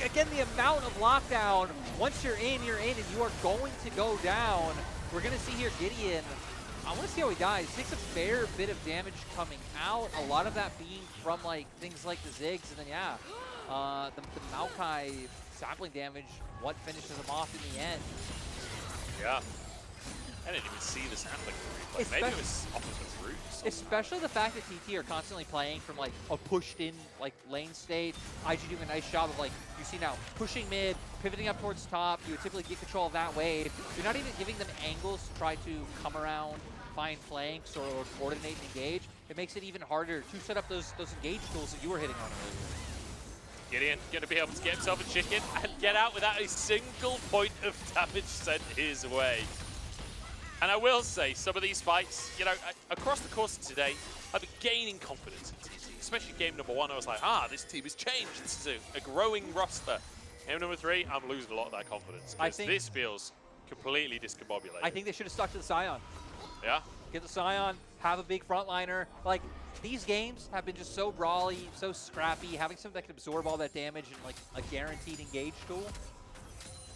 Again, the amount of lockdown, once you're in, and you are going to go down. We're going to see here Gideon. I want to see how he dies. He takes a fair bit of damage coming out, a lot of that being from, like, things like the Ziggs, and then, yeah, the Maokai sapling damage, what finishes him off in the end. Yeah. I didn't even see the sapling replay. Maybe it was off of the root. Especially the fact that TT are constantly playing from like a pushed-in like lane state. IG doing a nice job of like, you see now, pushing mid, pivoting up towards top. You would typically get control of that wave. You're not even giving them angles to try to come around, find flanks, or coordinate and engage. It makes it even harder to set up those engage tools that you were hitting on earlier. Gideon going to be able to get himself a chicken and get out without a single point of damage sent his way. And I will say, some of these fights, you know, across the course of today, I've been gaining confidence in TT, especially game number 1. I was like, this team has changed. This is a growing roster. Game number 3, I'm losing a lot of that confidence. Because this feels completely discombobulated. I think they should have stuck to the Scion. Yeah? Get the Scion, have a big frontliner. Like, these games have been just so brawly, so scrappy, having something that can absorb all that damage and like a guaranteed engage tool.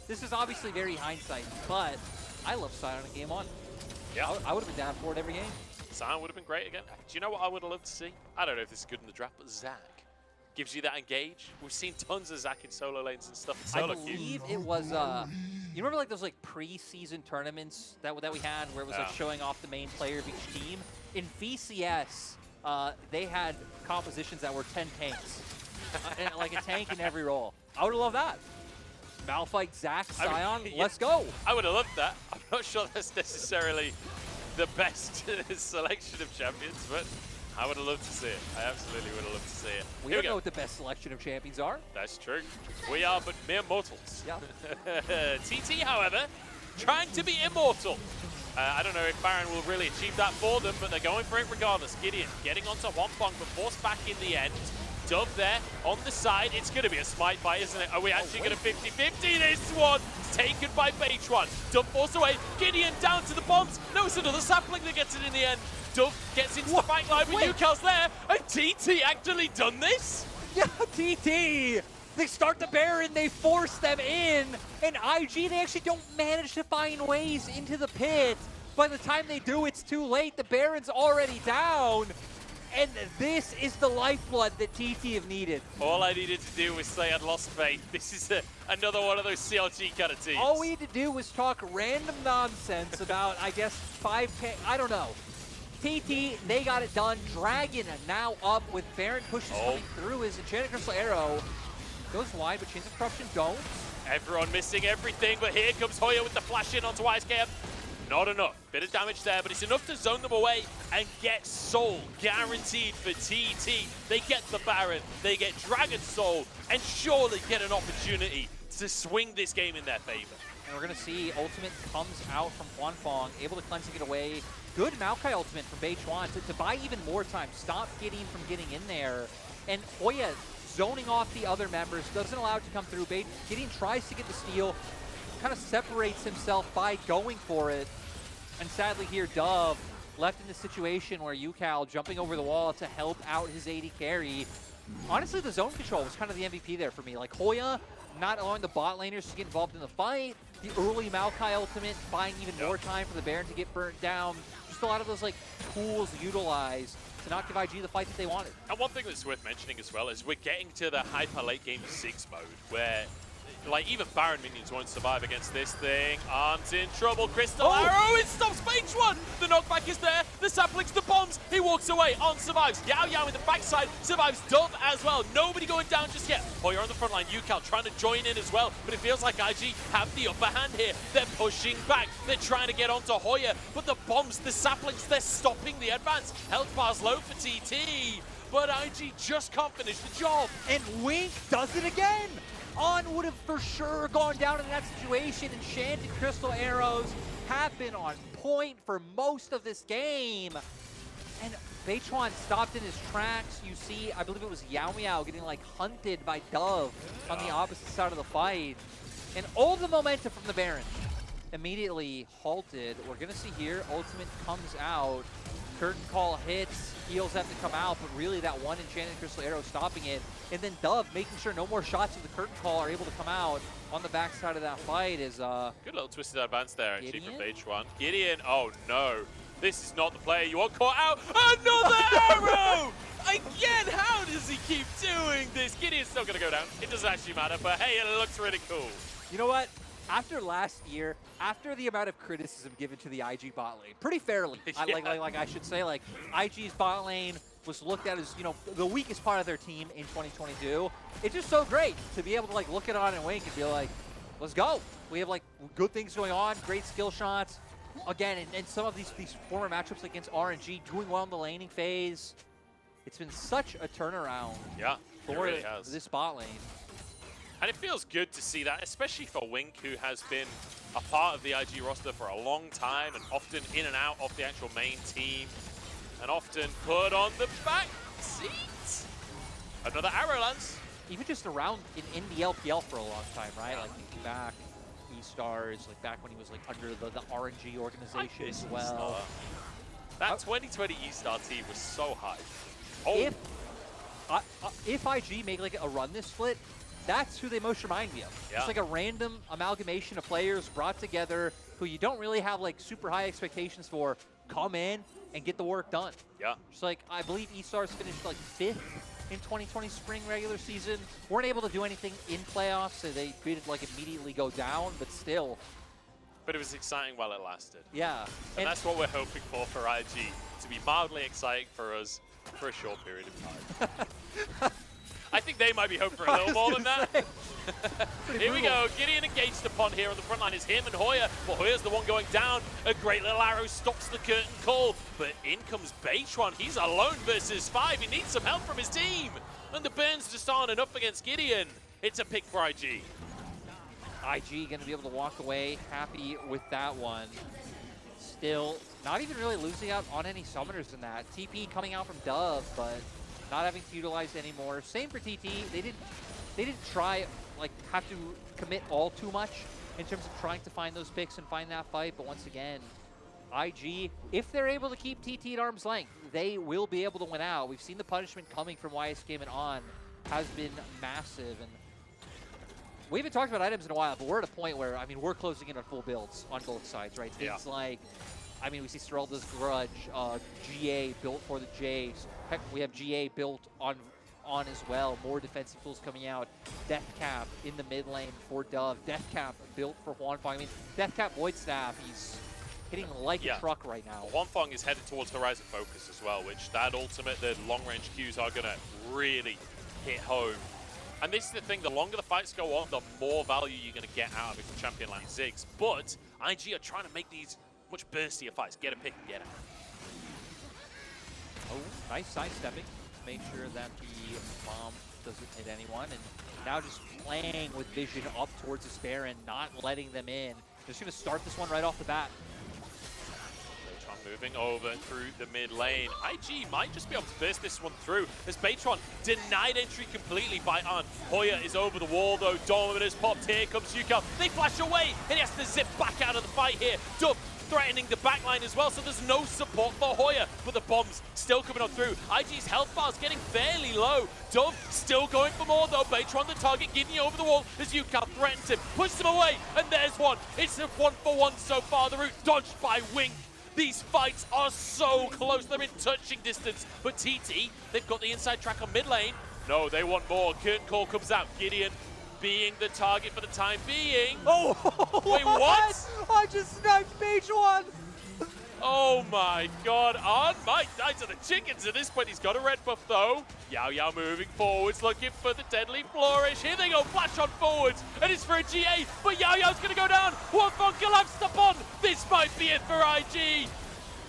This is obviously very hindsight, but I love Sion in game 1. Yeah. I would have been down for it every game. Sion would have been great again. Do you know what I would have loved to see? I don't know if this is good in the draft, but Zac gives you that engage. We've seen tons of Zac in solo lanes and stuff. I believe it was, you remember like those like pre-season tournaments that we had where it was like showing off the main player of each team? In VCS, they had compositions that were 10 tanks. Like a tank in every role. I would have loved that. Malphite, Zac, Sion, let's go. I would have loved that. I'm not sure that's necessarily the best selection of champions, but I would have loved to see it. I absolutely would have loved to see it. We don't know what the best selection of champions are. That's true. We are but mere mortals. Yeah. TT, however, trying to be immortal. I don't know if Baron will really achieve that for them, but they're going for it regardless. Gideon getting onto Huanfeng, but forced back in the end. Dove there on the side. It's going to be a smite fight, isn't it? Are we actually going to 50-50 this one? It's taken by Beitron. Dove forced away. Gideon down to the bombs. No, it's another sapling that gets it in the end. Dove gets into the back line with UCal's there. And TT actually done this? Yeah, TT. They start the Baron, they force them in, and IG, they actually don't manage to find ways into the pit. By the time they do, it's too late. The Baron's already down. And this is the lifeblood that TT have needed. All I needed to do was say I'd lost faith. This is another one of those CLG kind of teams. All we had to do was talk random nonsense about, I guess, 5K. I don't know. TT, they got it done. Dragon now up with Baron pushes coming through his Enchanted Crystal Arrow. Goes wide, but Chains of Corruption don't. Everyone missing everything, but here comes Hoya with the flash in onto IceCam. Not enough. Bit of damage there, but it's enough to zone them away and get Soul guaranteed for TT. They get the Baron, they get Dragon Soul, and surely get an opportunity to swing this game in their favor. And we're going to see Ultimate comes out from Huanfeng, able to cleanse and get away. Good Maokai Ultimate from Beitron to buy even more time, stop Gideon from getting in there. And Hoya zoning off the other members, doesn't allow it to come through. Gideon tries to get the steal, kind of separates himself by going for it. And sadly here, Dove left in the situation where UCal jumping over the wall to help out his AD carry. Honestly, the zone control was kind of the MVP there for me. Like Hoya not allowing the bot laners to get involved in the fight. The early Maokai ultimate buying even more time for the Baron to get burnt down. Just a lot of those like tools utilized to not give IG the fight that they wanted. And one thing that's worth mentioning as well is we're getting to the hyper late game 6 mode where like even Baron minions won't survive against this thing. Arm's in trouble. Crystal Arrow, it stops Beitron. The knockback is there. The saplings, the bombs. He walks away. On survives. Yao Yao in the backside survives. Dove as well. Nobody going down just yet. Hoya on the front line. UCal trying to join in as well, but it feels like IG have the upper hand here. They're pushing back. They're trying to get onto Hoya, but the bombs, the saplings, they're stopping the advance. Health bar's low for TT, but IG just can't finish the job. And Wink does it again. On would have for sure gone down in that situation. Enchanted Crystal Arrows have been on point for most of this game. And Beitron stopped in his tracks. You see, I believe it was Yao Yao getting like hunted by Dove on the opposite side of the fight. And all the momentum from the Baron immediately halted. We're gonna see here, Ultimate comes out. Curtain Call hits, heals have to come out, but really that one Enchanted Crystal Arrow stopping it. And then Dove making sure no more shots of the Curtain Call are able to come out on the backside of that fight is good little twisted advance there actually Gideon? from Beitron. Gideon, oh no. This is not the player you want caught out. Another arrow! Again, how does he keep doing this? Gideon's still gonna go down. It doesn't actually matter, but hey, it looks really cool. You know what? After last year, after the amount of criticism given to the IG bot lane, pretty fairly, like I should say, like IG's bot lane was looked at as, you know, the weakest part of their team in 2022. It's just so great to be able to like look at it on and Wink and be like, let's go. We have like good things going on, great skill shots. Again, and some of these former matchups against RNG doing well in the laning phase. It's been such a turnaround for really has. this bot lane. And it feels good to see that, especially for Wink, who has been a part of the IG roster for a long time and often in and out of the actual main team and often put on the back seat. Another arrow lands. Even just around in the LPL for a long time, right? Like thinking back, E-Stars, like back when he was like under the RNG organization as well. That 2020 E-Star team was so hype. if IG make like a run this split, that's who they most remind me of. Yeah. It's like a random amalgamation of players brought together who you don't really have like super high expectations for, come in and get the work done. Yeah. Just like, I believe eStars finished like 5th in 2020 spring regular season. Weren't able to do anything in playoffs, so they could like immediately go down, but still. But it was exciting while it lasted. Yeah. And that's what we're hoping for IG, to be mildly exciting for us for a short period of time. I think they might be hoping for a little more than that. Here we go. Gideon engaged upon here on the front line is him and Hoya, but Hoya's the one going down. A great little arrow stops the curtain call, but in comes Baytron. He's alone versus 5. He needs some help from his team. And the burns just aren't enough against Gideon. It's a pick for IG. IG going to be able to walk away happy with that one. Still, not even really losing out on any summoners in that. TP coming out from Dove, but not having to utilize anymore. Same for TT. They didn't try, like, have to commit all too much in terms of trying to find those picks and find that fight. But once again, IG, if they're able to keep TT at arm's length, they will be able to win out. We've seen the punishment coming from YSKM and On has been massive. And we haven't talked about items in a while, but we're at a point where, I mean, we're closing in on full builds on both sides, right? Things like, I mean, we see Serelda's Grudge, GA built for the Jays. Heck, we have GA built on as well. More defensive tools coming out. Deathcap in the mid lane for Dove. Deathcap built for Huanfeng. I mean, Deathcap Void Staff, he's hitting like a truck right now. Huanfeng is headed towards Horizon Focus as well, which that ultimate, the long-range Qs are going to really hit home. And this is the thing, the longer the fights go on, the more value you're going to get out of a champion like Ziggs. But IG are trying to make these much burstier fights. Get a pick and get out. Oh, nice sidestepping. Make sure that the bomb doesn't hit anyone. And now just playing with vision up towards the Despair and not letting them in. Just going to start this one right off the bat. Baytron moving over through the mid lane. IG might just be able to burst this one through as Baytron denied entry completely by On. Hoya is over the wall though. Dominus popped. Here comes Yukal. They flash away and he has to zip back out of the fight here. Dove threatening the backline as well, so there's no support for Hoya, but the bombs still coming on through. IG's health bar is getting fairly low. Dove still going for more though. Baytron the target, getting over the wall as Yukal threatens him, pushes him away, and there's one. It's a 1-for-1 so far. The route dodged by Wink. These fights are so close. They're in touching distance, but TT, they've got the inside track on mid lane. No, they want more. Curtain call comes out. Gideon being the target for the time being. Oh, wait, what? I just sniped Baytron. Oh my god, On might die to the chickens at this point. He's got a red buff though. Yao Yao moving forwards, looking for the deadly flourish. Here they go, flash on forwards, and it's for a GA, but Yao Yao's gonna go down. Huanfeng collapsed upon. This might be it for IG.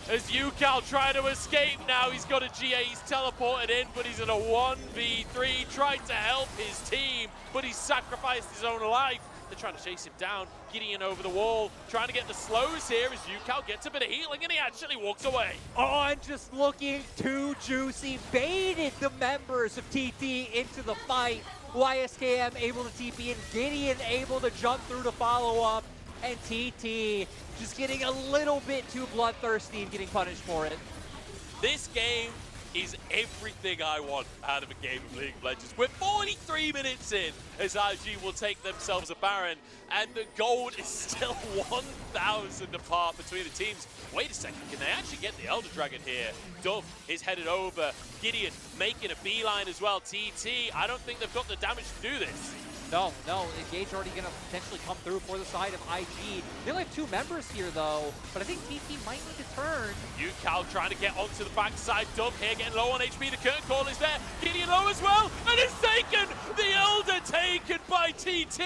As Yukal trying to escape now, he's got a GA, he's teleported in, but he's in a 1v3, tried to help his team, but he's sacrificed his own life. They're trying to chase him down. Gideon over the wall, trying to get the slows here as Yukal gets a bit of healing and he actually walks away. On just looking too juicy, baited the members of TT into the fight. YSKM able to TP in, Gideon able to jump through to follow up, and TT just getting a little bit too bloodthirsty and getting punished for it. This game is everything I want out of a game of League of Legends. We're 43 minutes in as IG will take themselves a Baron, and the gold is still 1,000 apart between the teams. Wait a second, can they actually get the Elder Dragon here? Dove is headed over. Gideon making a beeline as well. TT, I don't think they've got the damage to do this. No, Engage already going to potentially come through for the side of IG. They only have 2 members here, though, but I think TT might need to turn. Yukal trying to get onto the backside. Dove here getting low on HP. The curtain call is there. Gideon low as well, and it's taken! The Elder taken by TT,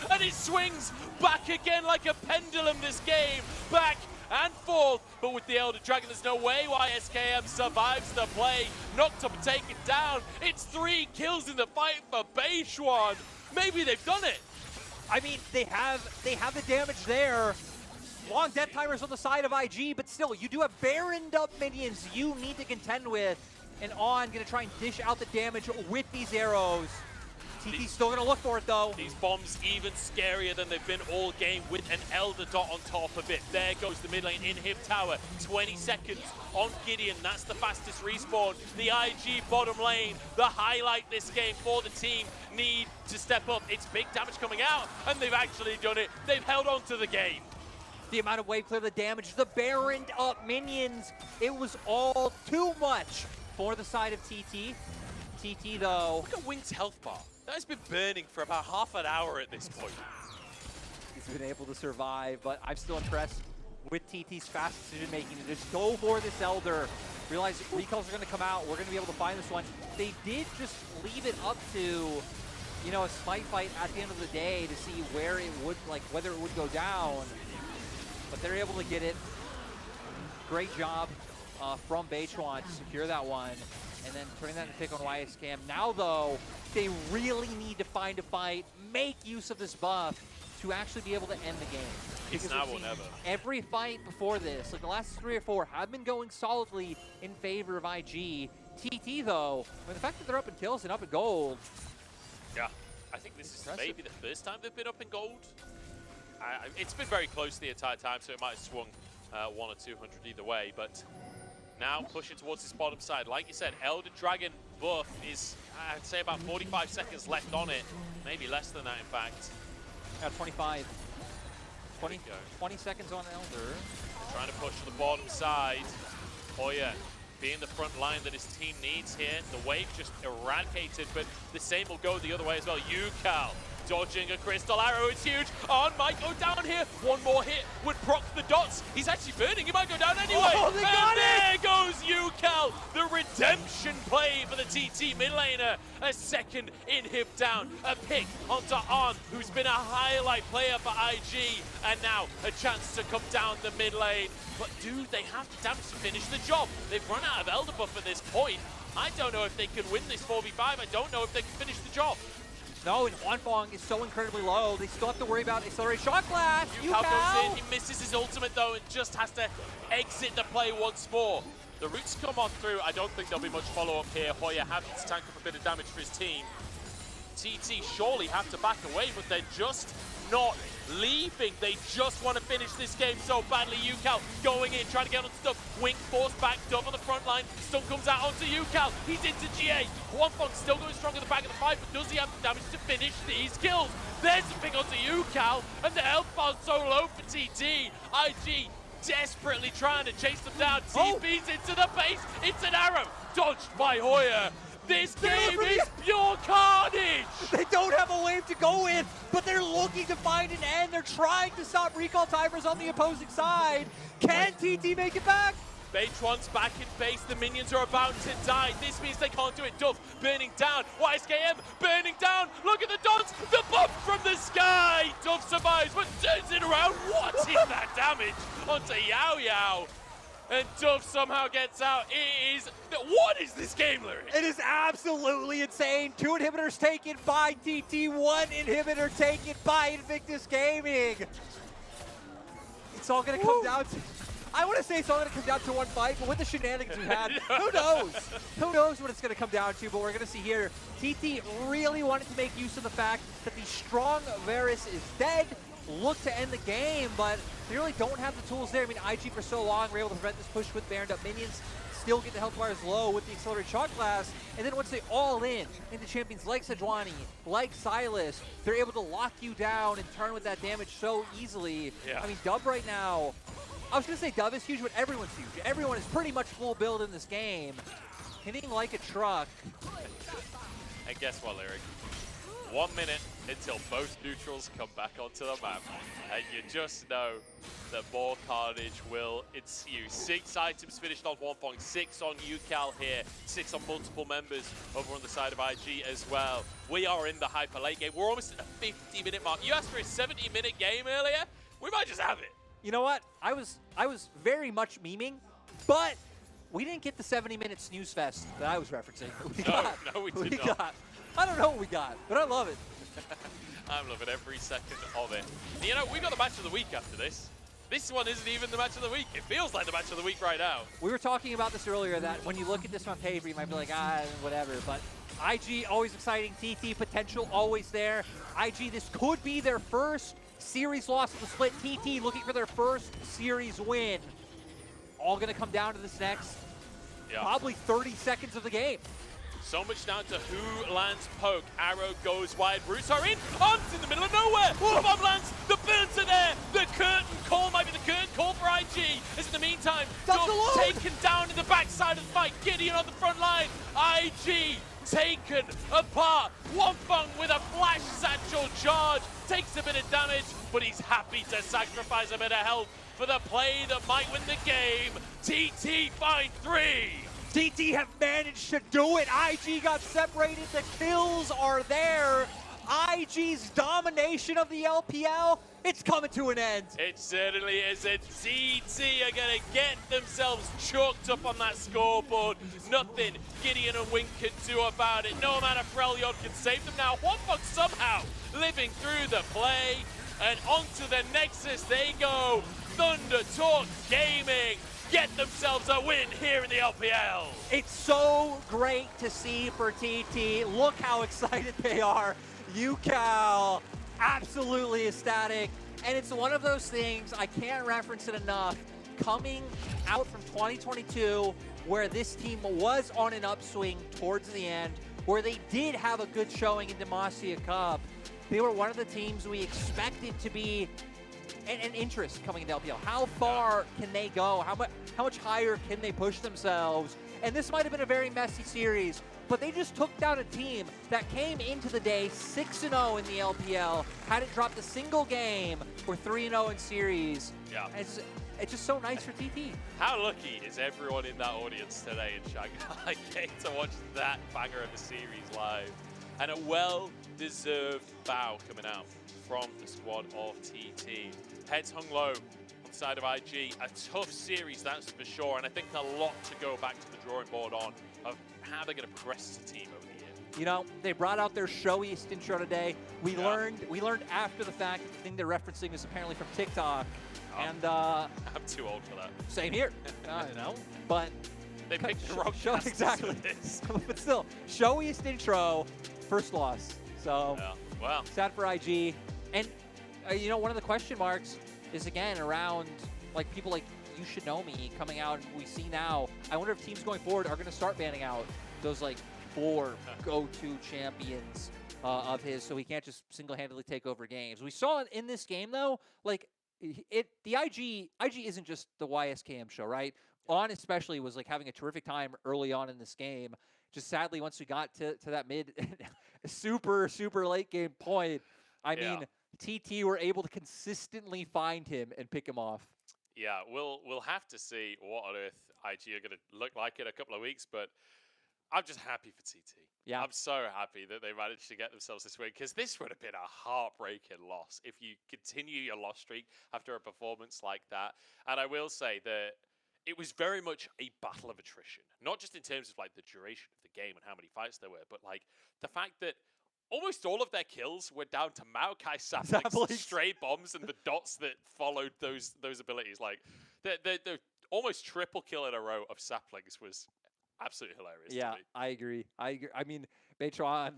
and it swings back again like a pendulum this game. Back and forth, but with the Elder Dragon, there's no way YSKM survives the play. Knocked up and taken down. It's 3 kills in the fight for Baytron. Maybe they've done it. I mean, they have the damage there. Long death timers on the side of IG, but still, you do have Baroned up minions you need to contend with. And On gonna try and dish out the damage with these arrows. TT's still going to look for it, though. These bombs even scarier than they've been all game with an Elder Dot on top of it. There goes the mid lane in Hib Tower. 20 seconds on Gideon. That's the fastest respawn. The IG bottom lane, the highlight this game for the team, need to step up. It's big damage coming out, and they've actually done it. They've held on to the game. The amount of wave clear, the damage, the Baroned up minions. It was all too much for the side of TT. TT, though. Look at Wing's health bar. That has been burning for about half an hour at this point. He's been able to survive, but I'm still impressed with TT's fast decision making to just go for this Elder. Realize recalls are going to come out. We're going to be able to find this one. They did just leave it up to, you know, a smite fight at the end of the day to see where it would, like, whether it would go down. But they're able to get it. Great job from Beichuan to secure that one. And then turning that into pick on YSCam. Now, though, they really need to find a fight, make use of this buff to actually be able to end the game. It's now or never. Every fight before this, like the last 3 or 4, have been going solidly in favor of IG. TT, though, I mean, the fact that they're up in kills and up in gold. Yeah, I think this is maybe the first time they've been up in gold. It's been very close the entire time, so it might have swung 1 or 200 either way, but now pushing towards this bottom side. Like you said, Elder Dragon buff is, I'd say, about 45 seconds left on it. Maybe less than that, in fact. Yeah, 25. 20 seconds on Elder. Trying to push to the bottom side. Hoya being the front line that his team needs here. The wave just eradicated, but the same will go the other way as well. Yukal dodging a crystal arrow. It's huge. On might go down here. One more hit would proc the dots. He's actually burning. He might go down anyway. Oh, they got it! There goes Yukal. The redemption play for the TT mid laner. A second inhib down. A pick onto On, who's been a highlight player for IG. And now a chance to come down the mid lane. But do they have the damage to finish the job? They've run out of Elder buff at this point. I don't know if they can win this 4v5. I don't know if they can finish the job. No, and Wanfong is so incredibly low. They still have to worry about accelerated shot blast. Yukal goes in. He misses his ultimate, though, and just has to exit the play once more. The roots come on through. I don't think there'll be much follow-up here. Hoya happy to tank up a bit of damage for his team. TT surely have to back away, but they're just not leaving. They just want to finish this game so badly. Yukal going in, trying to get on stuff. Wing force backed up on the front line. Stun comes out onto Yukal. He's into GA. Wanfong still going strong at the back of the fight, but does he have the damage to finish these kills? There's a pick onto Yukal, and the health bar's so low for TT. IG desperately trying to chase them down. TP's into the base. It's an arrow dodged by Hoya. This game is pure carnage! They don't have a wave to go in, but they're looking to find an end. They're trying to stop recall timers on the opposing side. Can TT make it back? Beichuan's back in base. The minions are about to die. This means they can't do it. Dove burning down. YSKM burning down. Look at the dots. The bump from the sky. Dove survives, but turns it around. What is that damage onto Yao Yao? And Dove somehow gets out. It is... What is this game, Larry? It is absolutely insane. 2 inhibitors taken by TT, 1 inhibitor taken by Invictus Gaming. It's all going to come down to... I want to say it's all going to come down to one fight, but with the shenanigans we had, who knows? Who knows what it's going to come down to, but we're going to see here. TT really wanted to make use of the fact that the strong Varus is dead. Look to end the game, but they really don't have the tools there. I mean, IG for so long were able to prevent this push with Baroned up minions, still get the health bars low with the accelerated shot glass, and then once they all in into champions like Sejuani, like Silas, they're able to lock you down and turn with that damage so easily. Yeah. I mean, Dub right now, I was going to say Dub is huge, but everyone's huge. Everyone is pretty much full build in this game, hitting like a truck. And guess what, Lyric? 1 minute until both neutrals come back onto the map. And you just know that more carnage will ensue. 6 items finished on Wanfong, 6 on Yukal here, 6 on multiple members over on the side of IG as well. We are in the hyper late game. We're almost at a 50-minute mark. You asked for a 70-minute game earlier. We might just have it. You know what? I was very much memeing, but we didn't get the 70-minute snooze fest that I was referencing. No, we did not. I don't know what we got, but I love it. I'm loving every second of it. You know, we got the match of the week after this. This one isn't even the match of the week. It feels like the match of the week right now. We were talking about this earlier, that when you look at this on paper, you might be like, whatever. But IG, always exciting. TT, potential always there. IG, this could be their first series loss of the split. TT looking for their first series win. All going to come down to this next, probably 30 seconds of the game. So much down to who lands poke. Arrow goes wide. Roots are in. On's in the middle of nowhere. The bomb lands. The birds are there. The curtain call might be the curtain call for IG. As in the meantime, taken down in the backside of the fight. Gideon on the front line. IG taken apart. Wonfeng with a flash satchel charge. Takes a bit of damage, but he's happy to sacrifice a bit of health for the play that might win the game. TT find 3. TT have managed to do it. IG got separated. The kills are there. IG's domination of the LPL, it's coming to an end. It certainly is. TT are going to get themselves chalked up on that scoreboard. Nothing Gideon and Wink can do about it. No amount of Freljord can save them now. Wonfeng somehow living through the play. And onto the Nexus they go. Thunder Talk Gaming get themselves a win here in the LPL. It's so great to see for TT. Look how excited they are. UCal, absolutely ecstatic. And it's one of those things, I can't reference it enough, coming out from 2022, where this team was on an upswing towards the end, where they did have a good showing in Demacia Cup. They were one of the teams we expected to be an interest coming into LPL. How far can they go? How much higher can they push themselves? And this might have been a very messy series, but they just took down a team that came into the day 6-0 in the LPL, hadn't dropped a single game, were 3-0 in series. Yeah. It's just so nice for TT. How lucky is everyone in that audience today in Shanghai getting to watch that banger of a series live? And a well-deserved bow coming out from the squad of TT. Heads hung low on the side of IG. A tough series, that's for sure. And I think a lot to go back to the drawing board on of how they're going to progress as a team over the year. You know, they brought out their showiest intro today. We learned after the fact that the thing they're referencing is apparently from TikTok. And I'm too old for that. Same here. You know, but they picked the wrong exactly. for this. But still, showiest intro, first loss. So well, sad for IG. And you know, one of the question marks is again around like people like You Should Know Me coming out. We see now. I wonder if teams going forward are going to start banning out those like 4 go-to champions of his, so he can't just single-handedly take over games. We saw it in this game though, like the IG isn't just the YSKM show, right? On especially was like having a terrific time early on in this game. Just sadly, once we got to that mid super late game point, I mean, TT were able to consistently find him and pick him off. Yeah, we'll have to see what on earth IG are going to look like in a couple of weeks, but I'm just happy for TT. Yeah. I'm so happy that they managed to get themselves this win, because this would have been a heartbreaking loss if you continue your loss streak after a performance like that. And I will say that it was very much a battle of attrition, not just in terms of like the duration of the game and how many fights there were, but like the fact that almost all of their kills were down to Maokai Sapling's stray bombs and the dots that followed those abilities. Like the almost triple kill in a row of Saplings was absolutely hilarious. Yeah, to me. I agree. I mean, Baytron,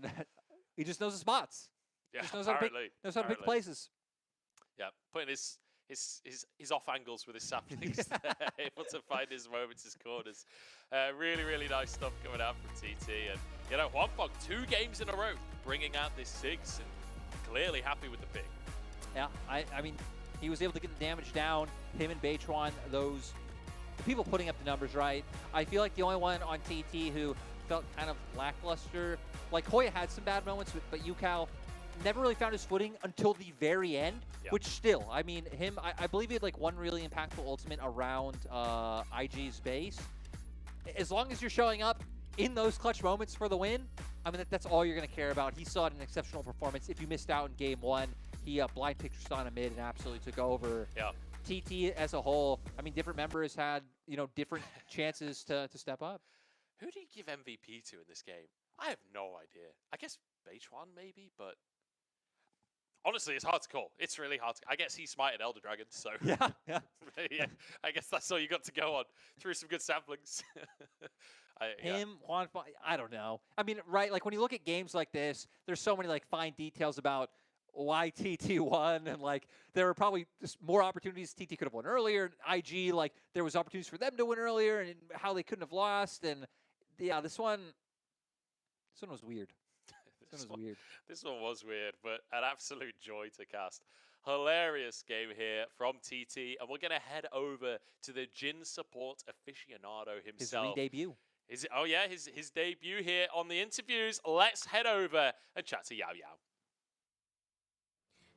he just knows the spots. Yeah, just knows how to pick places. Yeah, putting his off angles with his saplings, able to find his moments, his corners. Really nice stuff coming out from TT. And, you know, Wonfeng, 2 games in a row, bringing out this 6 and clearly happy with the pick. Yeah, I mean, he was able to get the damage down. Him and Baytron, the people putting up the numbers, right? I feel like the only one on TT who felt kind of lackluster, like Hoya had some bad moments, but UCal never really found his footing until the very end, which still, I mean, I believe he had like one really impactful ultimate around IG's base. As long as you're showing up in those clutch moments for the win, I mean, that's all you're going to care about. He saw an exceptional performance. If you missed out in game 1, he blind picked Tristana mid and absolutely took over. Yeah. TT as a whole, I mean, different members had, you know, different chances to step up. Who do you give MVP to in this game? I have no idea. I guess Baytron maybe, but honestly, it's hard to call. It's really hard to. I guess he smited Elder Dragon, so yeah. I guess that's all you got to go on. Threw some good samplings. Juanfang, I don't know. I mean, right? Like when you look at games like this, there's so many like fine details about why TT won, and like there were probably just more opportunities TT could have won earlier. IG, like there was opportunities for them to win earlier, and how they couldn't have lost. And yeah, this one was weird. This one was weird, but an absolute joy to cast. Hilarious game here from TT, and we're going to head over to the Jin support aficionado himself. His re-debut. Oh yeah, his debut here on the interviews. Let's head over and chat to Yao Yao.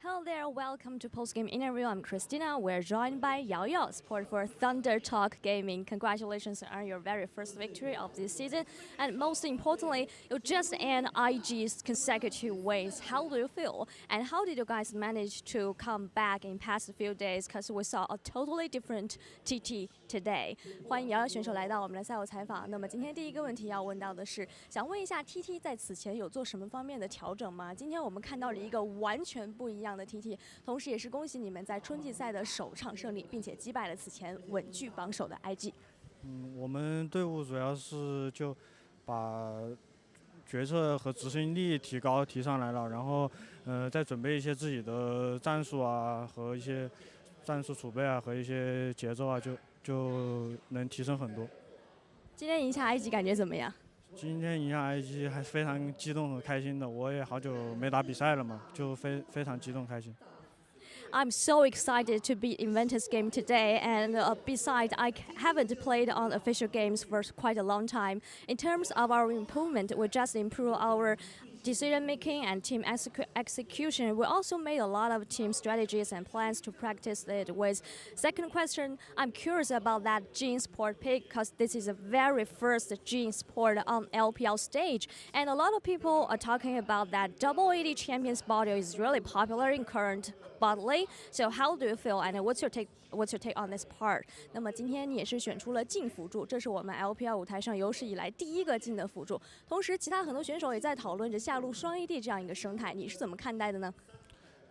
Hello there, welcome to Postgame Interview. I'm Christina. We're joined by Yao Yao, support for Thunder Talk Gaming. Congratulations on your very first victory of this season. And most importantly, you just end IG's consecutive wins. How do you feel? And how did you guys manage to come back in past few days? Because we saw a totally different TT today. 欢迎瑶瑶选手来到我们的赛后采访。那么今天第一个问题要问到的是，想问一下 TT 在此前有做什么方面的调整吗？今天我们看到了一个完全不一样的 TT， 同时也是恭喜你们在春季赛的首场胜利，并且击败了此前稳居榜首的 IG。我们队伍主要是就把决策和执行力提上来了，然后再准备一些自己的战术啊和一些战术储备啊和一些节奏啊，就能提升很多。今天赢下 IG 感觉怎么样？今天赢下 IG 还非常激动和开心的，我也好久没打比赛了嘛，就非常激动开心。I'm so excited to be Invictus game today, and besides, I haven't played on official games for quite a long time. In terms of our improvement, we just improve our decision making and team execution. We also made a lot of team strategies and plans to practice it with. Second question, I'm curious about that Jin sport pick because this is the very first Jin sport on LPL stage, and a lot of people are talking about that double AD champions body is really popular in current bot lane. So how do you feel, and what's your take on this part? 那么今天你也是选出了镜辅助，这是我们 LPL 舞台上有史以来第一个镜的辅助。同时，其他很多选手也在讨论着下路双 AD 这样一个生态，你是怎么看待的呢？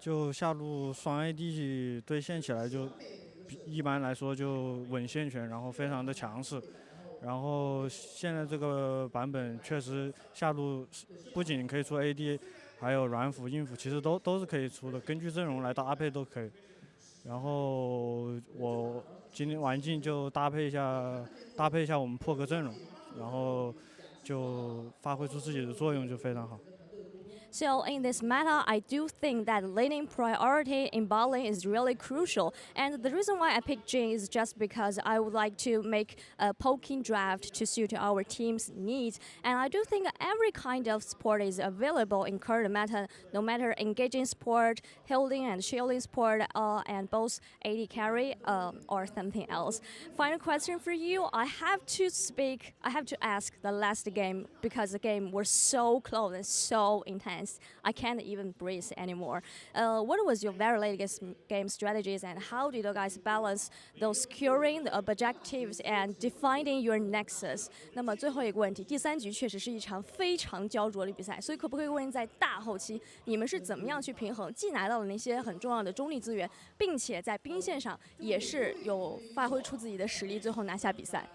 就下路双 AD 对线起来就一般来说就稳线权，然后非常的强势。然后现在这个版本确实下路不仅可以出 AD， 还有软辅、硬辅，其实都是可以出的，根据阵容来搭配都可以。然后我今天玩镜就搭配一下我们破格阵容，然后就发挥出自己的作用就非常好。So in this meta, I do think that laning priority in bot lane is really crucial. And the reason why I picked Jin is just because I would like to make a poking draft to suit our team's needs. And I do think every kind of support is available in current meta, no matter engaging support, healing and shielding support, and both AD carry or something else. Final question for you. I have to ask the last game because the game was so close and so intense. I can't even breathe anymore. What was your very latest game strategies, and how did you guys balance those securing the objectives and defining your nexus? 那么最后一个问题，第三局确实是一场非常焦灼的比赛，所以可不可以问在大后期你们是怎么样去平衡，既拿到了那些很重要的中立资源，并且在兵线上也是有发挥出自己的实力，最后拿下比赛？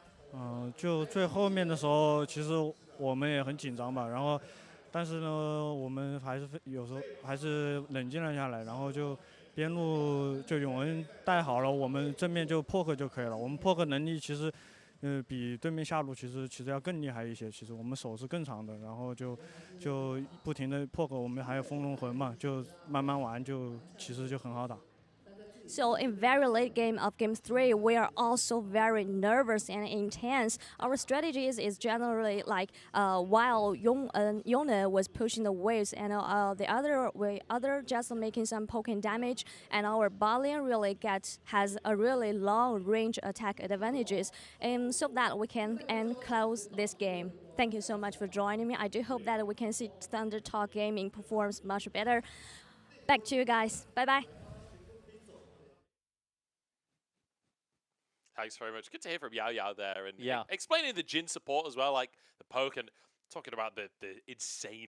就最后面的时候，其实我们也很紧张吧，然后。但是呢，我们有时候还是冷静了下来，然后就边路就永恩带好了，我们正面就破克就可以了。我们破克能力其实，比对面下路其实要更厉害一些。其实我们手是更长的，然后就不停的破克，我们还有风龙魂嘛，就慢慢玩，其实就很好打。So in very late game of Game 3, we are also very nervous and intense. Our strategies is generally like while Yone was pushing the waves and the other just making some poking damage, and our Balian really has a really long range attack advantages, and so that we can close this game. Thank you so much for joining me. I do hope that we can see Thunder Talk Gaming performs much better. Back to you guys. Bye bye. Thanks very much. Good to hear from Yao Yao there, and yeah, explaining the Jin support as well, like the poke, and talking about the insane